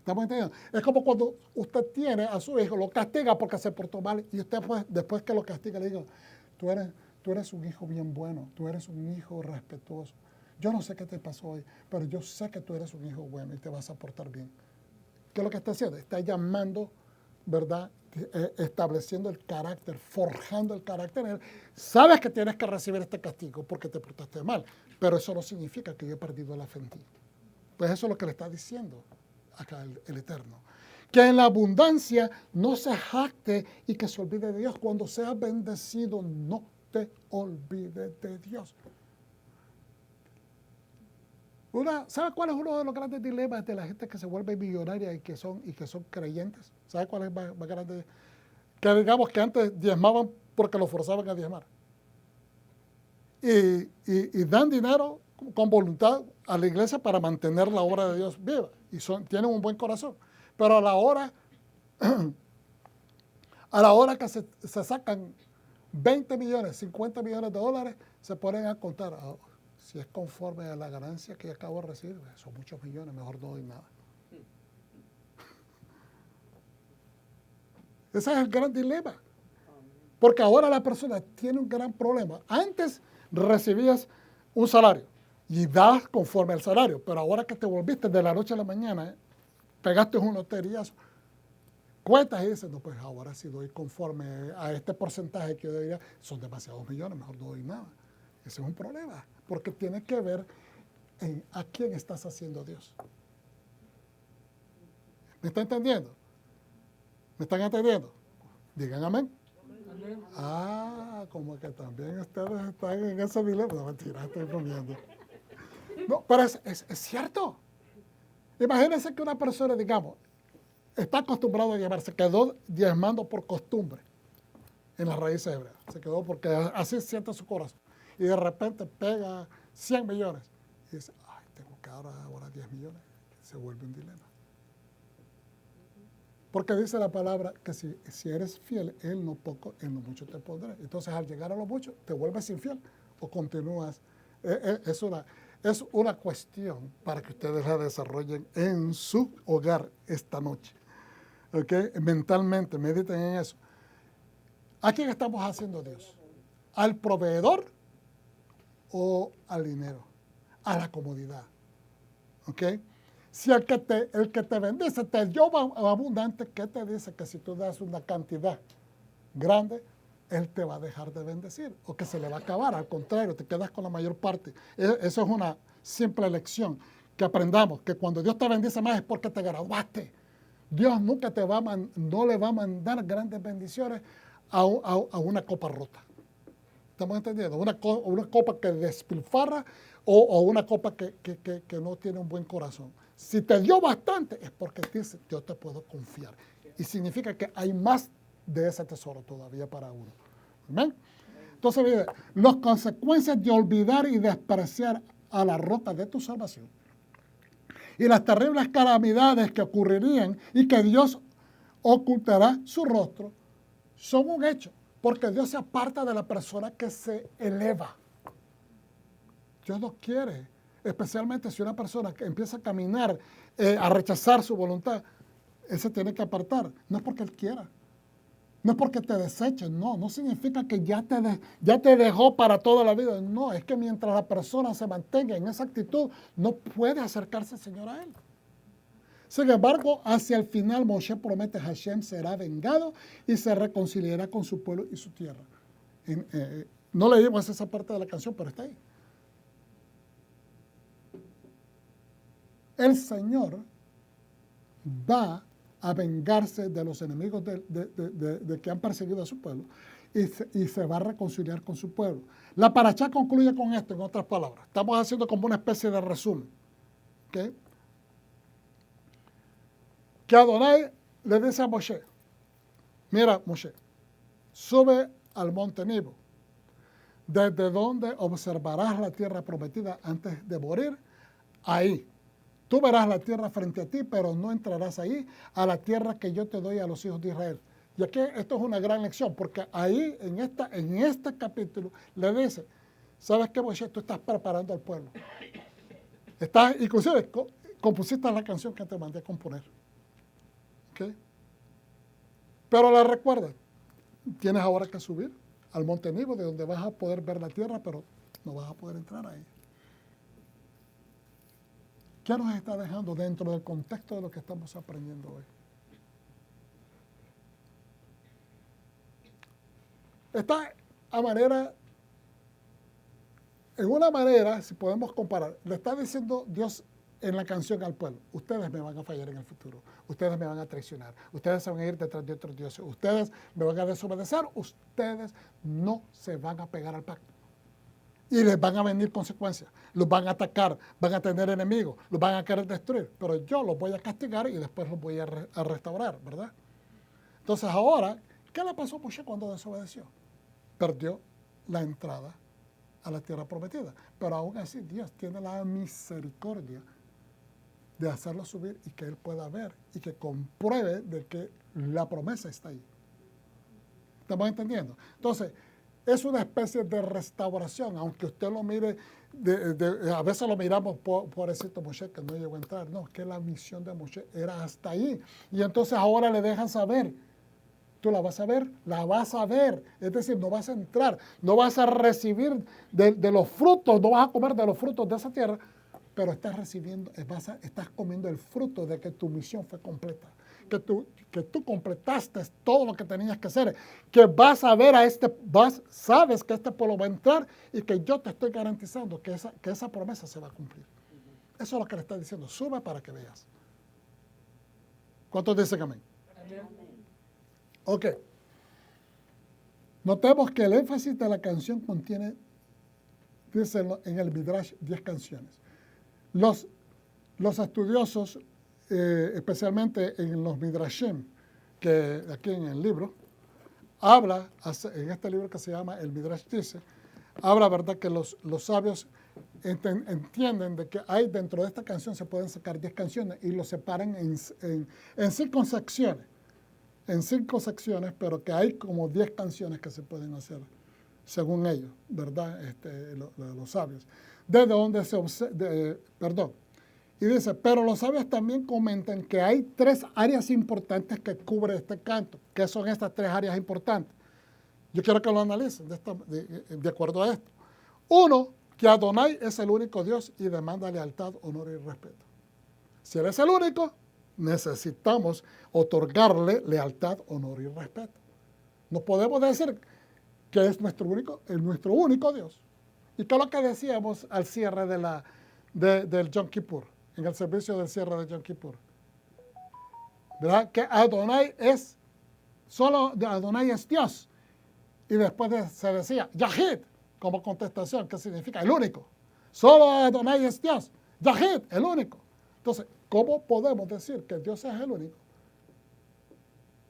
¿Estamos entendiendo? Es como cuando usted tiene a su hijo, lo castiga porque se portó mal y usted pues, después que lo castiga le diga, tú eres un hijo bien bueno, tú eres un hijo respetuoso. Yo no sé qué te pasó hoy, pero yo sé que tú eres un hijo bueno y te vas a portar bien. ¿Qué es lo que está haciendo? Está llamando, ¿verdad? Estableciendo el carácter, forjando el carácter en él. Sabes que tienes que recibir este castigo porque te portaste mal, pero eso no significa que yo he perdido la fe en ti. Pues eso es lo que le está diciendo acá el Eterno. Que en la abundancia no se jacte y que se olvide de Dios. Cuando seas bendecido, no te olvides de Dios. ¿Sabe cuál es uno de los grandes dilemas de la gente que se vuelve millonaria y que son creyentes? ¿Sabe cuál es más grande? Que digamos que antes diezmaban porque los forzaban a diezmar. Y dan dinero con voluntad a la iglesia para mantener la obra de Dios viva. Y tienen un buen corazón. Pero a la hora que se sacan 20 millones, 50 millones de dólares, se ponen a contar. Si es conforme a la ganancia que acabo de recibir, son muchos millones, mejor no doy nada. Ese es el gran dilema. Porque ahora la persona tiene un gran problema. Antes recibías un salario y das conforme al salario, pero ahora que te volviste de la noche a la mañana, pegaste un loteriazo, cuentas y dices, no, pues ahora sí doy conforme a este porcentaje que yo debería, son demasiados millones, mejor no doy nada. Ese es un problema, porque tiene que ver en a quién estás haciendo Dios. ¿Me está entendiendo? ¿Me están entendiendo? Digan amén. Como que también ustedes están en ese dilema. No, mentira, estoy bromeando. No, pero es cierto. Imagínense que una persona, digamos, está acostumbrado a diezmar, se quedó diezmando por costumbre en las raíces hebreas. Se quedó porque así siente su corazón. Y de repente pega 100 millones. Y dice, ay, tengo que dar ahora 10 millones. Se vuelve un dilema. Porque dice la palabra que si eres fiel, en lo poco, en lo mucho te pondré. Entonces, al llegar a lo mucho, ¿te vuelves infiel o continúas? Es una cuestión para que ustedes la desarrollen en su hogar esta noche. ¿Ok? Mentalmente, mediten en eso. ¿A quién estamos haciendo Dios? ¿Al proveedor o al dinero? A la comodidad. ¿Ok? Si el que te bendice te dio abundante, ¿qué te dice? Que si tú das una cantidad grande, Él te va a dejar de bendecir o que se le va a acabar. Al contrario, te quedas con la mayor parte. Eso es una simple lección que aprendamos, que cuando Dios te bendice más es porque te graduaste. Dios nunca no le va a mandar grandes bendiciones a una copa rota. ¿Estamos entendiendo? Una copa que despilfarra o una copa que no tiene un buen corazón. Si te dio bastante, es porque dice, yo te puedo confiar. Y significa que hay más de ese tesoro todavía para uno. ¿Amén? Entonces, mire, las consecuencias de olvidar y despreciar a la roca de tu salvación y las terribles calamidades que ocurrirían y que Dios ocultará su rostro son un hecho, porque Dios se aparta de la persona que se eleva. Dios no quiere, especialmente si una persona que empieza a caminar, a rechazar su voluntad, Él se tiene que apartar. No es porque Él quiera, no es porque te deseche, no significa que ya te dejó para toda la vida. No, es que mientras la persona se mantenga en esa actitud, no puede acercarse al Señor a Él. Sin embargo, hacia el final, Moshe promete que Hashem será vengado y se reconciliará con su pueblo y su tierra. No leímos esa parte de la canción, pero está ahí. El Señor va a vengarse de los enemigos de que han perseguido a su pueblo y se va a reconciliar con su pueblo. La parashá concluye con esto, en otras palabras. Estamos haciendo como una especie de resumen. ¿Okay? Que Adonai le dice a Moshe, mira Moshe, sube al monte Nebo, desde donde observarás la tierra prometida antes de morir, ahí. Tú verás la tierra frente a ti, pero no entrarás ahí, a la tierra que yo te doy a los hijos de Israel. Y aquí esto es una gran lección, porque ahí, en este capítulo, le dice, ¿sabes qué, Moshe? Tú estás preparando al pueblo. Inclusive, compusiste la canción que te mandé a componer. ¿Okay? Pero la recuerda, tienes ahora que subir al monte Nebo, de donde vas a poder ver la tierra, pero no vas a poder entrar ahí. ¿Qué nos está dejando dentro del contexto de lo que estamos aprendiendo hoy? Está en una manera, si podemos comparar, le está diciendo Dios en la canción al pueblo: ustedes me van a fallar en el futuro, ustedes me van a traicionar, ustedes se van a ir detrás de otros dioses, ustedes me van a desobedecer, ustedes no se van a pegar al pacto. Y les van a venir consecuencias, los van a atacar, van a tener enemigos, los van a querer destruir, pero yo los voy a castigar y después los voy a restaurar, ¿verdad? Entonces ahora, ¿qué le pasó a Moshe cuando desobedeció? Perdió la entrada a la tierra prometida, pero aún así Dios tiene la misericordia de hacerlo subir y que él pueda ver y que compruebe de que la promesa está ahí. ¿Estamos entendiendo? Entonces, es una especie de restauración, aunque usted lo mire, a veces lo miramos, pobrecito Moshe, que no llegó a entrar. No, que la misión de Moshe era hasta ahí. Y entonces ahora le dejan saber, tú la vas a ver, es decir, no vas a entrar, no vas a recibir de los frutos, no vas a comer de los frutos de esa tierra, pero estás comiendo el fruto de que tu misión fue completa. Que tú completaste todo lo que tenías que hacer, que vas a ver sabes que este pueblo va a entrar y que yo te estoy garantizando que esa promesa se va a cumplir. Eso es lo que le está diciendo, sube para que veas. ¿Cuántos dicen amén? Amén. Ok. Notemos que el énfasis de la canción contiene, dice en el Midrash, 10 canciones. Los estudiosos, especialmente en los Midrashim, que aquí en el libro, en este libro que se llama El Midrash dice, habla, ¿verdad?, que los sabios entienden de que hay dentro de esta canción se pueden sacar 10 canciones y lo separan en 5 secciones. En 5 secciones, pero que hay como 10 canciones que se pueden hacer, según ellos, ¿verdad?, los sabios. Desde donde y dice, pero los sabios también comentan que hay 3 áreas importantes que cubre este canto. ¿Qué son estas 3 áreas importantes? Yo quiero que lo analicen de acuerdo a esto. 1, que Adonai es el único Dios y demanda lealtad, honor y respeto. Si Él es el único, necesitamos otorgarle lealtad, honor y respeto. No podemos decir que es nuestro único Dios. ¿Y qué es lo que decíamos al cierre del Yom Kippur? En el servicio del cierre de Yom Kippur, ¿verdad? Que Adonai es Dios. Y después se decía Yahid como contestación, que significa el único. Solo Adonai es Dios. Yahid, el único. Entonces, ¿cómo podemos decir que Dios es el único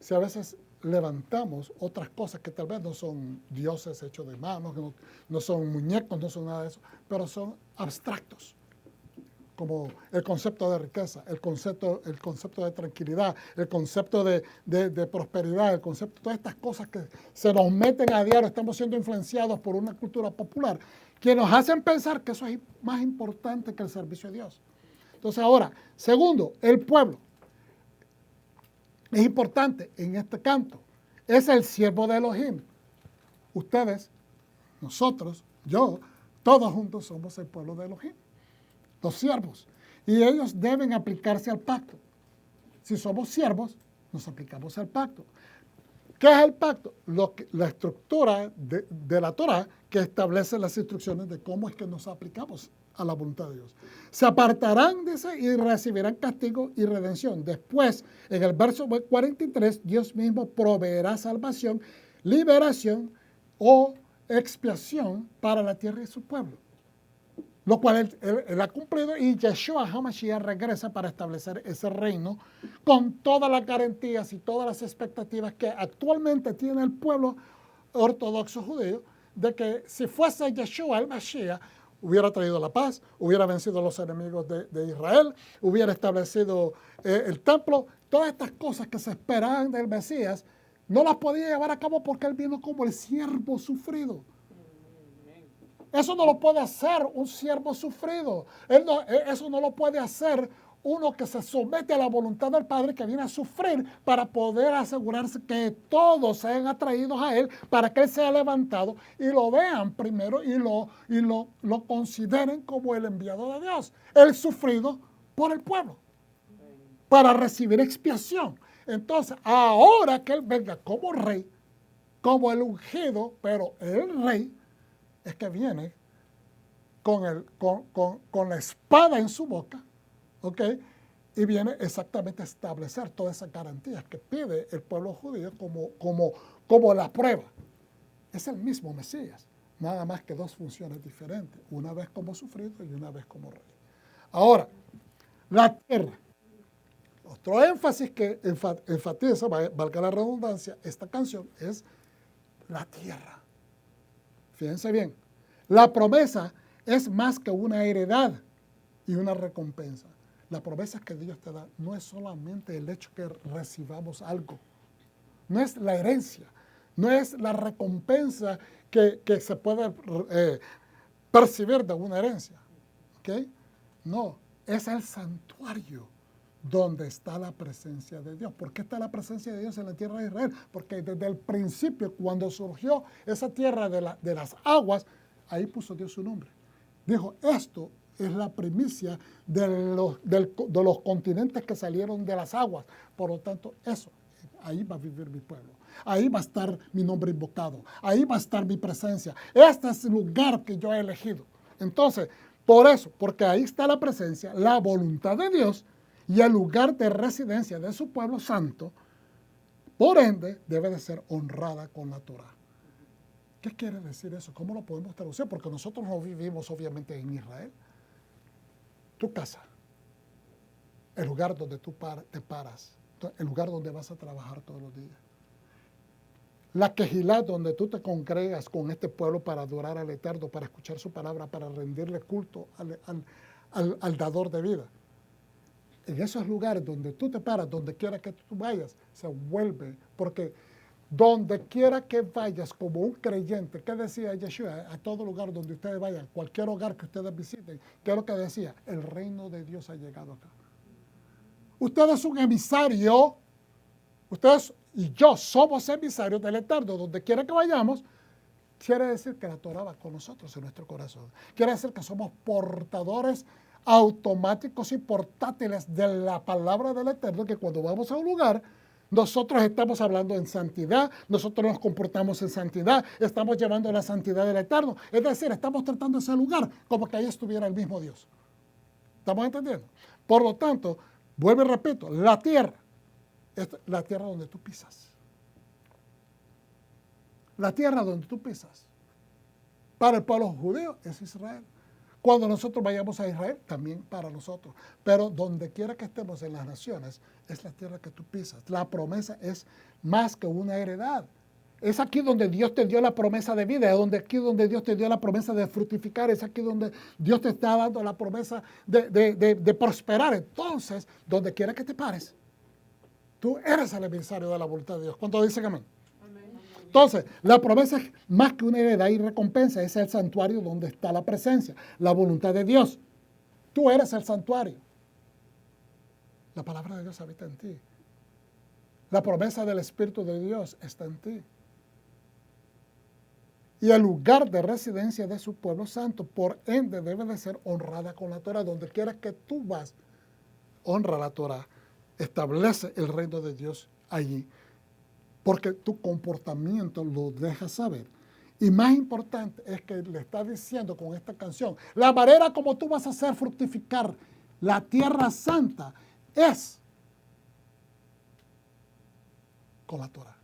si a veces levantamos otras cosas que tal vez no son dioses hechos de manos, no son muñecos, no son nada de eso, pero son abstractos? Como el concepto de riqueza, el concepto de tranquilidad, el concepto de prosperidad, el concepto de todas estas cosas que se nos meten a diario, estamos siendo influenciados por una cultura popular, que nos hacen pensar que eso es más importante que el servicio a Dios. Entonces ahora, segundo, el pueblo. Es importante en este canto. Es el siervo de Elohim. Ustedes, nosotros, yo, todos juntos somos el pueblo de Elohim. Los siervos, y ellos deben aplicarse al pacto. Si somos siervos, nos aplicamos al pacto. ¿Qué es el pacto? La estructura de la Torah que establece las instrucciones de cómo es que nos aplicamos a la voluntad de Dios. Se apartarán, dice, y recibirán castigo y redención. Después, en el verso 43, Dios mismo proveerá salvación, liberación o expiación para la tierra y su pueblo. Lo cual él ha cumplido, y Yeshua HaMashiach regresa para establecer ese reino con todas las garantías y todas las expectativas que actualmente tiene el pueblo ortodoxo judío, de que si fuese Yeshua el Mashiach, hubiera traído la paz, hubiera vencido a los enemigos de Israel, hubiera establecido el templo. Todas estas cosas que se esperaban del Mesías no las podía llevar a cabo porque él vino como el siervo sufrido. Eso no lo puede hacer un siervo sufrido. Eso no lo puede hacer uno que se somete a la voluntad del Padre, que viene a sufrir para poder asegurarse que todos sean atraídos a Él, para que Él sea levantado y lo vean primero y lo consideren como el enviado de Dios, el sufrido por el pueblo, para recibir expiación. Entonces, ahora que Él venga como rey, como el ungido, pero el rey, es que viene con la espada en su boca, ¿ok? Y viene exactamente a establecer todas esas garantías que pide el pueblo judío como la prueba. Es el mismo Mesías, nada más que dos funciones diferentes, una vez como sufrido y una vez como rey. Ahora, la tierra. Otro énfasis que enfatiza, valga la redundancia, esta canción es la tierra. Fíjense bien, la promesa es más que una heredad y una recompensa. La promesa que Dios te da no es solamente el hecho que recibamos algo, no es la herencia, no es la recompensa que se puede percibir de una herencia. ¿Okay? No, es el santuario donde está la presencia de Dios. ¿Por qué está la presencia de Dios en la tierra de Israel? Porque desde el principio, cuando surgió esa tierra de las aguas, ahí puso Dios su nombre. Dijo, esto es la primicia de los continentes que salieron de las aguas. Por lo tanto, eso, ahí va a vivir mi pueblo. Ahí va a estar mi nombre invocado. Ahí va a estar mi presencia. Este es el lugar que yo he elegido. Entonces, por eso, porque ahí está la presencia, la voluntad de Dios, y el lugar de residencia de su pueblo santo, por ende, debe de ser honrada con la Torah. ¿Qué quiere decir eso? ¿Cómo lo podemos traducir? Porque nosotros no vivimos obviamente en Israel. Tu casa, el lugar donde tú te paras, el lugar donde vas a trabajar todos los días. La quejilá donde tú te congregas con este pueblo para adorar al Eterno, para escuchar su palabra, para rendirle culto al dador de vida. En esos lugares donde tú te paras, donde quiera que tú vayas, se vuelve, porque donde quiera que vayas como un creyente, ¿qué decía Yeshua? A todo lugar donde ustedes vayan, cualquier hogar que ustedes visiten, ¿qué es lo que decía? El reino de Dios ha llegado acá. Ustedes son emisarios, ustedes y yo somos emisarios del Eterno, donde quiera que vayamos. Quiere decir que la Torah va con nosotros en nuestro corazón. Quiere decir que somos portadores automáticos y portátiles de la palabra del Eterno, que cuando vamos a un lugar, nosotros estamos hablando en santidad, nosotros nos comportamos en santidad, estamos llevando la santidad del Eterno. Es decir, estamos tratando ese lugar como que ahí estuviera el mismo Dios. ¿Estamos entendiendo? Por lo tanto, vuelvo y repito, la tierra es la tierra donde tú pisas. La tierra donde tú pisas. Para el pueblo judío es Israel. Cuando nosotros vayamos a Israel, también para nosotros. Pero donde quiera que estemos en las naciones, es la tierra que tú pisas. La promesa es más que una heredad. Es aquí donde Dios te dio la promesa de vida, es aquí donde Dios te dio la promesa de fructificar, es aquí donde Dios te está dando la promesa de prosperar. Entonces, donde quiera que te pares, tú eres el emisario de la voluntad de Dios. ¿Cuántos dicen amén? Entonces, la promesa es más que una heredad y recompensa, es el santuario donde está la presencia, la voluntad de Dios. Tú eres el santuario. La palabra de Dios habita en ti. La promesa del Espíritu de Dios está en ti. Y el lugar de residencia de su pueblo santo, por ende, debe de ser honrada con la Torah. Donde quieras que tú vas, honra la Torah. Establece el reino de Dios allí. Porque tu comportamiento lo deja saber. Y más importante es que le está diciendo con esta canción, la manera como tú vas a hacer fructificar la tierra santa es con la Torah.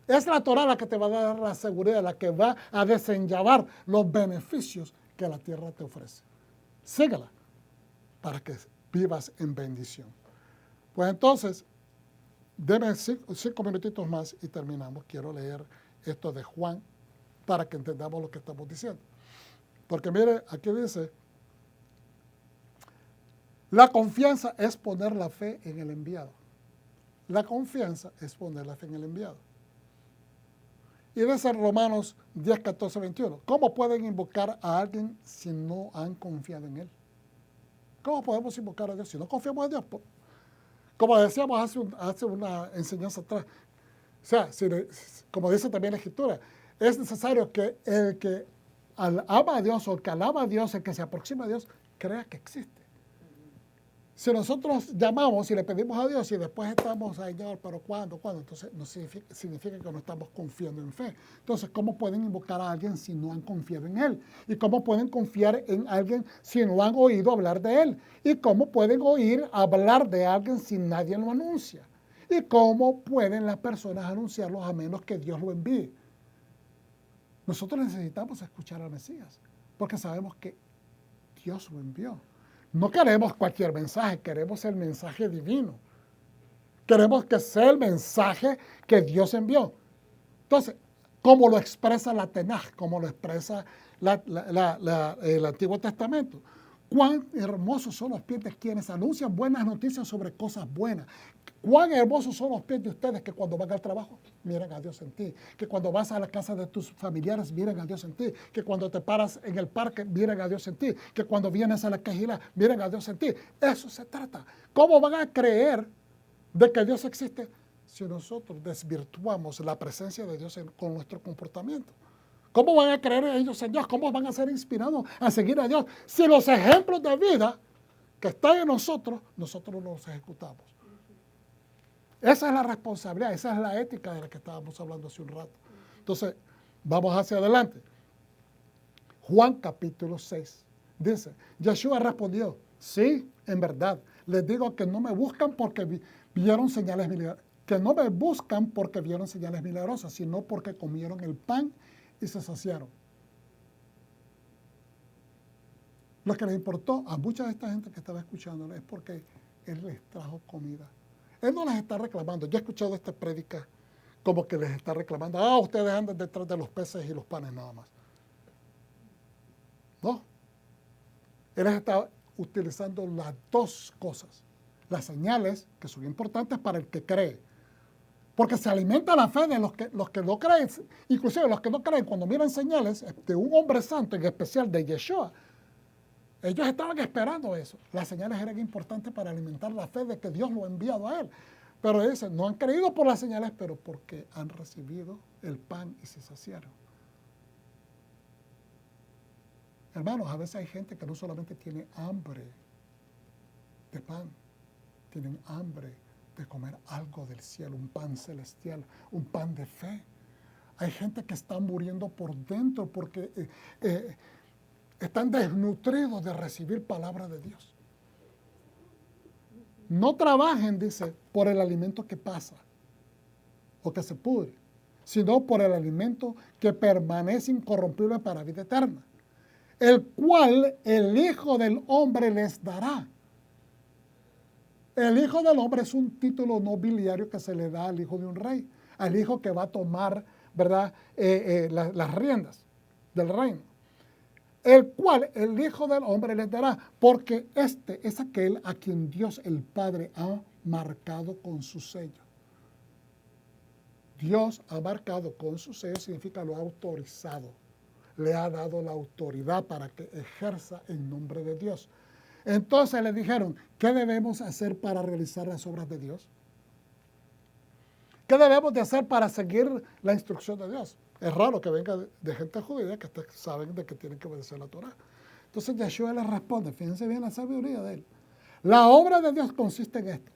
Es la Torah la que te va a dar la seguridad, la que va a desenllavar los beneficios que la tierra te ofrece. Síguela para que vivas en bendición. Pues entonces, denme 5 minutitos más y terminamos. Quiero leer esto de Juan para que entendamos lo que estamos diciendo. Porque mire, aquí dice, la confianza es poner la fe en el enviado. La confianza es poner la fe en el enviado. Y dice Romanos 10, 14, 21. ¿Cómo pueden invocar a alguien si no han confiado en Él? ¿Cómo podemos invocar a Dios si no confiamos en Dios? Como decíamos hace una enseñanza atrás, o sea, como dice también la Escritura, es necesario que el que ama a Dios o el que alaba a Dios, el que se aproxima a Dios, crea que existe. Si nosotros llamamos y le pedimos a Dios y después estamos ahí, pero ¿cuándo? Entonces no significa que no estamos confiando en fe. Entonces, ¿cómo pueden invocar a alguien si no han confiado en Él? ¿Y cómo pueden confiar en alguien si no han oído hablar de Él? ¿Y cómo pueden oír hablar de alguien si nadie lo anuncia? ¿Y cómo pueden las personas anunciarlos a menos que Dios lo envíe? Nosotros necesitamos escuchar al Mesías, porque sabemos que Dios lo envió. No queremos cualquier mensaje, queremos el mensaje divino. Queremos que sea el mensaje que Dios envió. Entonces, ¿cómo lo expresa la Tanaj? ¿Cómo lo expresa el Antiguo Testamento? Cuán hermosos son los pies de quienes anuncian buenas noticias sobre cosas buenas. Cuán hermosos son los pies de ustedes que cuando van al trabajo miran a Dios en ti. Que cuando vas a la casa de tus familiares miran a Dios en ti. Que cuando te paras en el parque miran a Dios en ti. Que cuando vienes a la quejila miran a Dios en ti. Eso se trata. ¿Cómo van a creer de que Dios existe si nosotros desvirtuamos la presencia de Dios con nuestro comportamiento? ¿Cómo van a creer ellos en Dios? ¿Cómo van a ser inspirados a seguir a Dios? Si los ejemplos de vida que están en nosotros no los ejecutamos. Esa es la responsabilidad, esa es la ética de la que estábamos hablando hace un rato. Entonces, vamos hacia adelante. Juan capítulo 6 dice, Yeshua respondió, sí, en verdad, les digo que no me buscan porque vieron señales milagrosas, sino porque comieron el pan y se saciaron. Lo que les importó a mucha de esta gente que estaba escuchándole es porque Él les trajo comida. Él no les está reclamando. Yo he escuchado esta prédica como que les está reclamando. Ustedes andan detrás de los peces y los panes nada más. No. Él les está utilizando las dos cosas. Las señales, que son importantes para el que cree. Porque se alimenta la fe de los que no creen. Inclusive los que no creen, cuando miran señales de un hombre santo, en especial de Yeshua, ellos estaban esperando eso. Las señales eran importantes para alimentar la fe de que Dios lo ha enviado a él. Pero dicen, no han creído por las señales, pero porque han recibido el pan y se saciaron. Hermanos, a veces hay gente que no solamente tiene hambre de pan, tienen hambre de comer algo del cielo, un pan celestial, un pan de fe. Hay gente que está muriendo por dentro porque están desnutridos de recibir palabra de Dios. No trabajen, dice, por el alimento que pasa o que se pudre, sino por el alimento que permanece incorrompible para vida eterna, el cual el Hijo del Hombre les dará. El Hijo del Hombre es un título nobiliario que se le da al hijo de un rey, al hijo que va a tomar, ¿verdad?, las riendas del reino. El cual el Hijo del Hombre les dará, porque este es aquel a quien Dios el Padre ha marcado con su sello. Dios ha marcado con su sello, significa lo ha autorizado. Le ha dado la autoridad para que ejerza en nombre de Dios. Entonces le dijeron, ¿qué debemos hacer para realizar las obras de Dios? ¿Qué debemos de hacer para seguir la instrucción de Dios? Es raro que venga de gente judía que saben de que tienen que obedecer la Torah. Entonces Yeshua les responde, fíjense bien la sabiduría de él. La obra de Dios consiste en esto.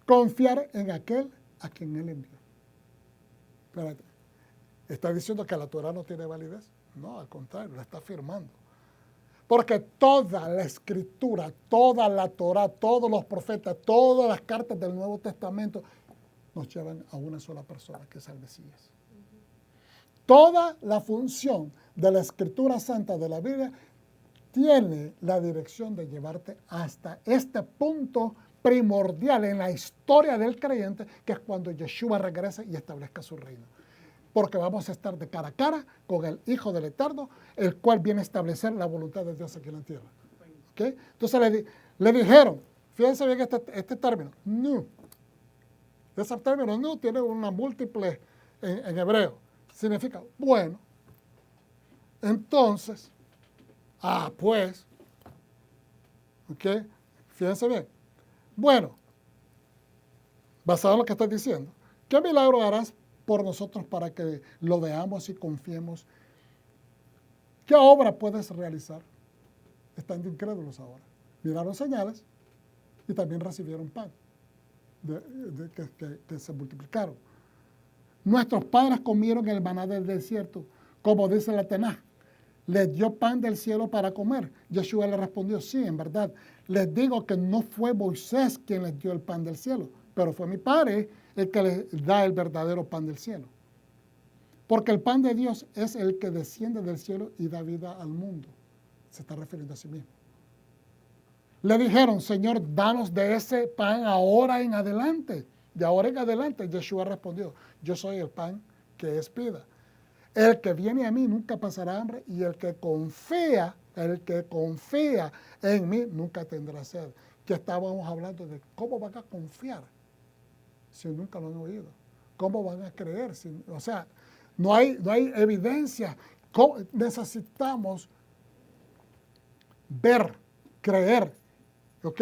Confiar en aquel a quien él envió. Espérate, ¿está diciendo que la Torah no tiene validez? No, al contrario, la está afirmando. Porque toda la Escritura, toda la Torah, todos los profetas, todas las cartas del Nuevo Testamento nos llevan a una sola persona, que es el Mesías. Toda la función de la Escritura Santa de la Biblia tiene la dirección de llevarte hasta este punto primordial en la historia del creyente, que es cuando Yeshua regrese y establezca su reino. Porque vamos a estar de cara a cara con el Hijo del Eterno, el cual viene a establecer la voluntad de Dios aquí en la tierra. ¿Okay? Entonces le dijeron, fíjense bien este término, nu. Ese término nu tiene una múltiple en hebreo. Significa bueno. Entonces, pues, ¿ok? Fíjense bien. Bueno, basado en lo que estás diciendo, ¿qué milagro harás por nosotros para que lo veamos y confiemos? ¿Qué obra puedes realizar? Están incrédulos ahora. Miraron señales y también recibieron pan que se multiplicaron. Nuestros padres comieron el maná del desierto, como dice la Tanaj. ¿Les dio pan del cielo para comer? Yeshua le respondió, sí, en verdad. Les digo que no fue Moisés quien les dio el pan del cielo, pero fue mi Padre el que les da el verdadero pan del cielo. Porque el pan de Dios es el que desciende del cielo y da vida al mundo. Se está refiriendo a sí mismo. Le dijeron, Señor, danos de ese pan ahora en adelante. De ahora en adelante, Yeshua respondió, yo soy el pan que es vida. El que viene a mí nunca pasará hambre y el que confía en mí nunca tendrá sed. Que estábamos hablando de cómo van a confiar si nunca lo han oído. ¿Cómo van a creer? O sea, no hay evidencia. Necesitamos ver, creer, ¿ok?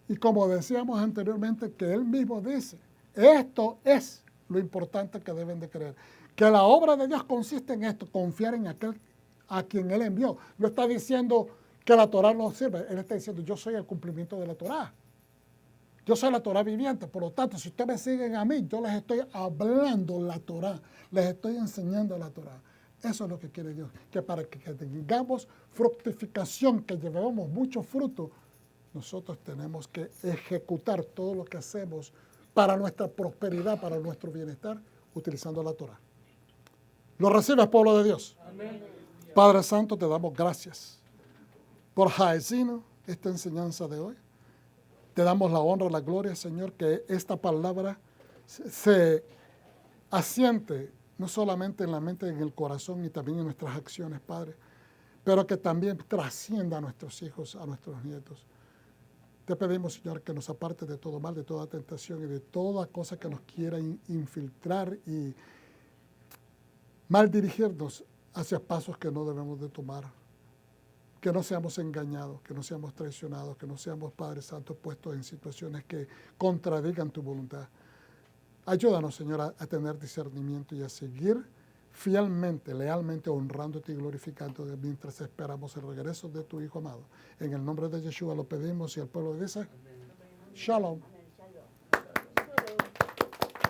Y como decíamos anteriormente, que él mismo dice, esto es lo importante que deben de creer. Que la obra de Dios consiste en esto, confiar en aquel a quien él envió. No está diciendo que la Torah no sirve, él está diciendo, yo soy el cumplimiento de la Torah. Yo soy la Torah viviente, por lo tanto, si ustedes me siguen a mí, yo les estoy hablando la Torah, les estoy enseñando la Torah. Eso es lo que quiere Dios, que para que tengamos fructificación, que llevemos mucho fruto, nosotros tenemos que ejecutar todo lo que hacemos para nuestra prosperidad, para nuestro bienestar, utilizando la Torah. ¿Lo recibes, pueblo de Dios? Amén. Padre Santo, te damos gracias por Jaezino, esta enseñanza de hoy. Te damos la honra, la gloria, Señor, que esta palabra se asiente no solamente en la mente, en el corazón y también en nuestras acciones, Padre, pero que también trascienda a nuestros hijos, a nuestros nietos. Te pedimos, Señor, que nos aparte de todo mal, de toda tentación y de toda cosa que nos quiera infiltrar y mal dirigirnos hacia pasos que no debemos de tomar. Que no seamos engañados, que no seamos traicionados, que no seamos, Padre Santo, puestos en situaciones que contradigan tu voluntad. Ayúdanos, Señor, a tener discernimiento y a seguir fielmente, lealmente, honrándote y glorificándote mientras esperamos el regreso de tu Hijo amado. En el nombre de Yeshua lo pedimos y el pueblo dice, Shalom.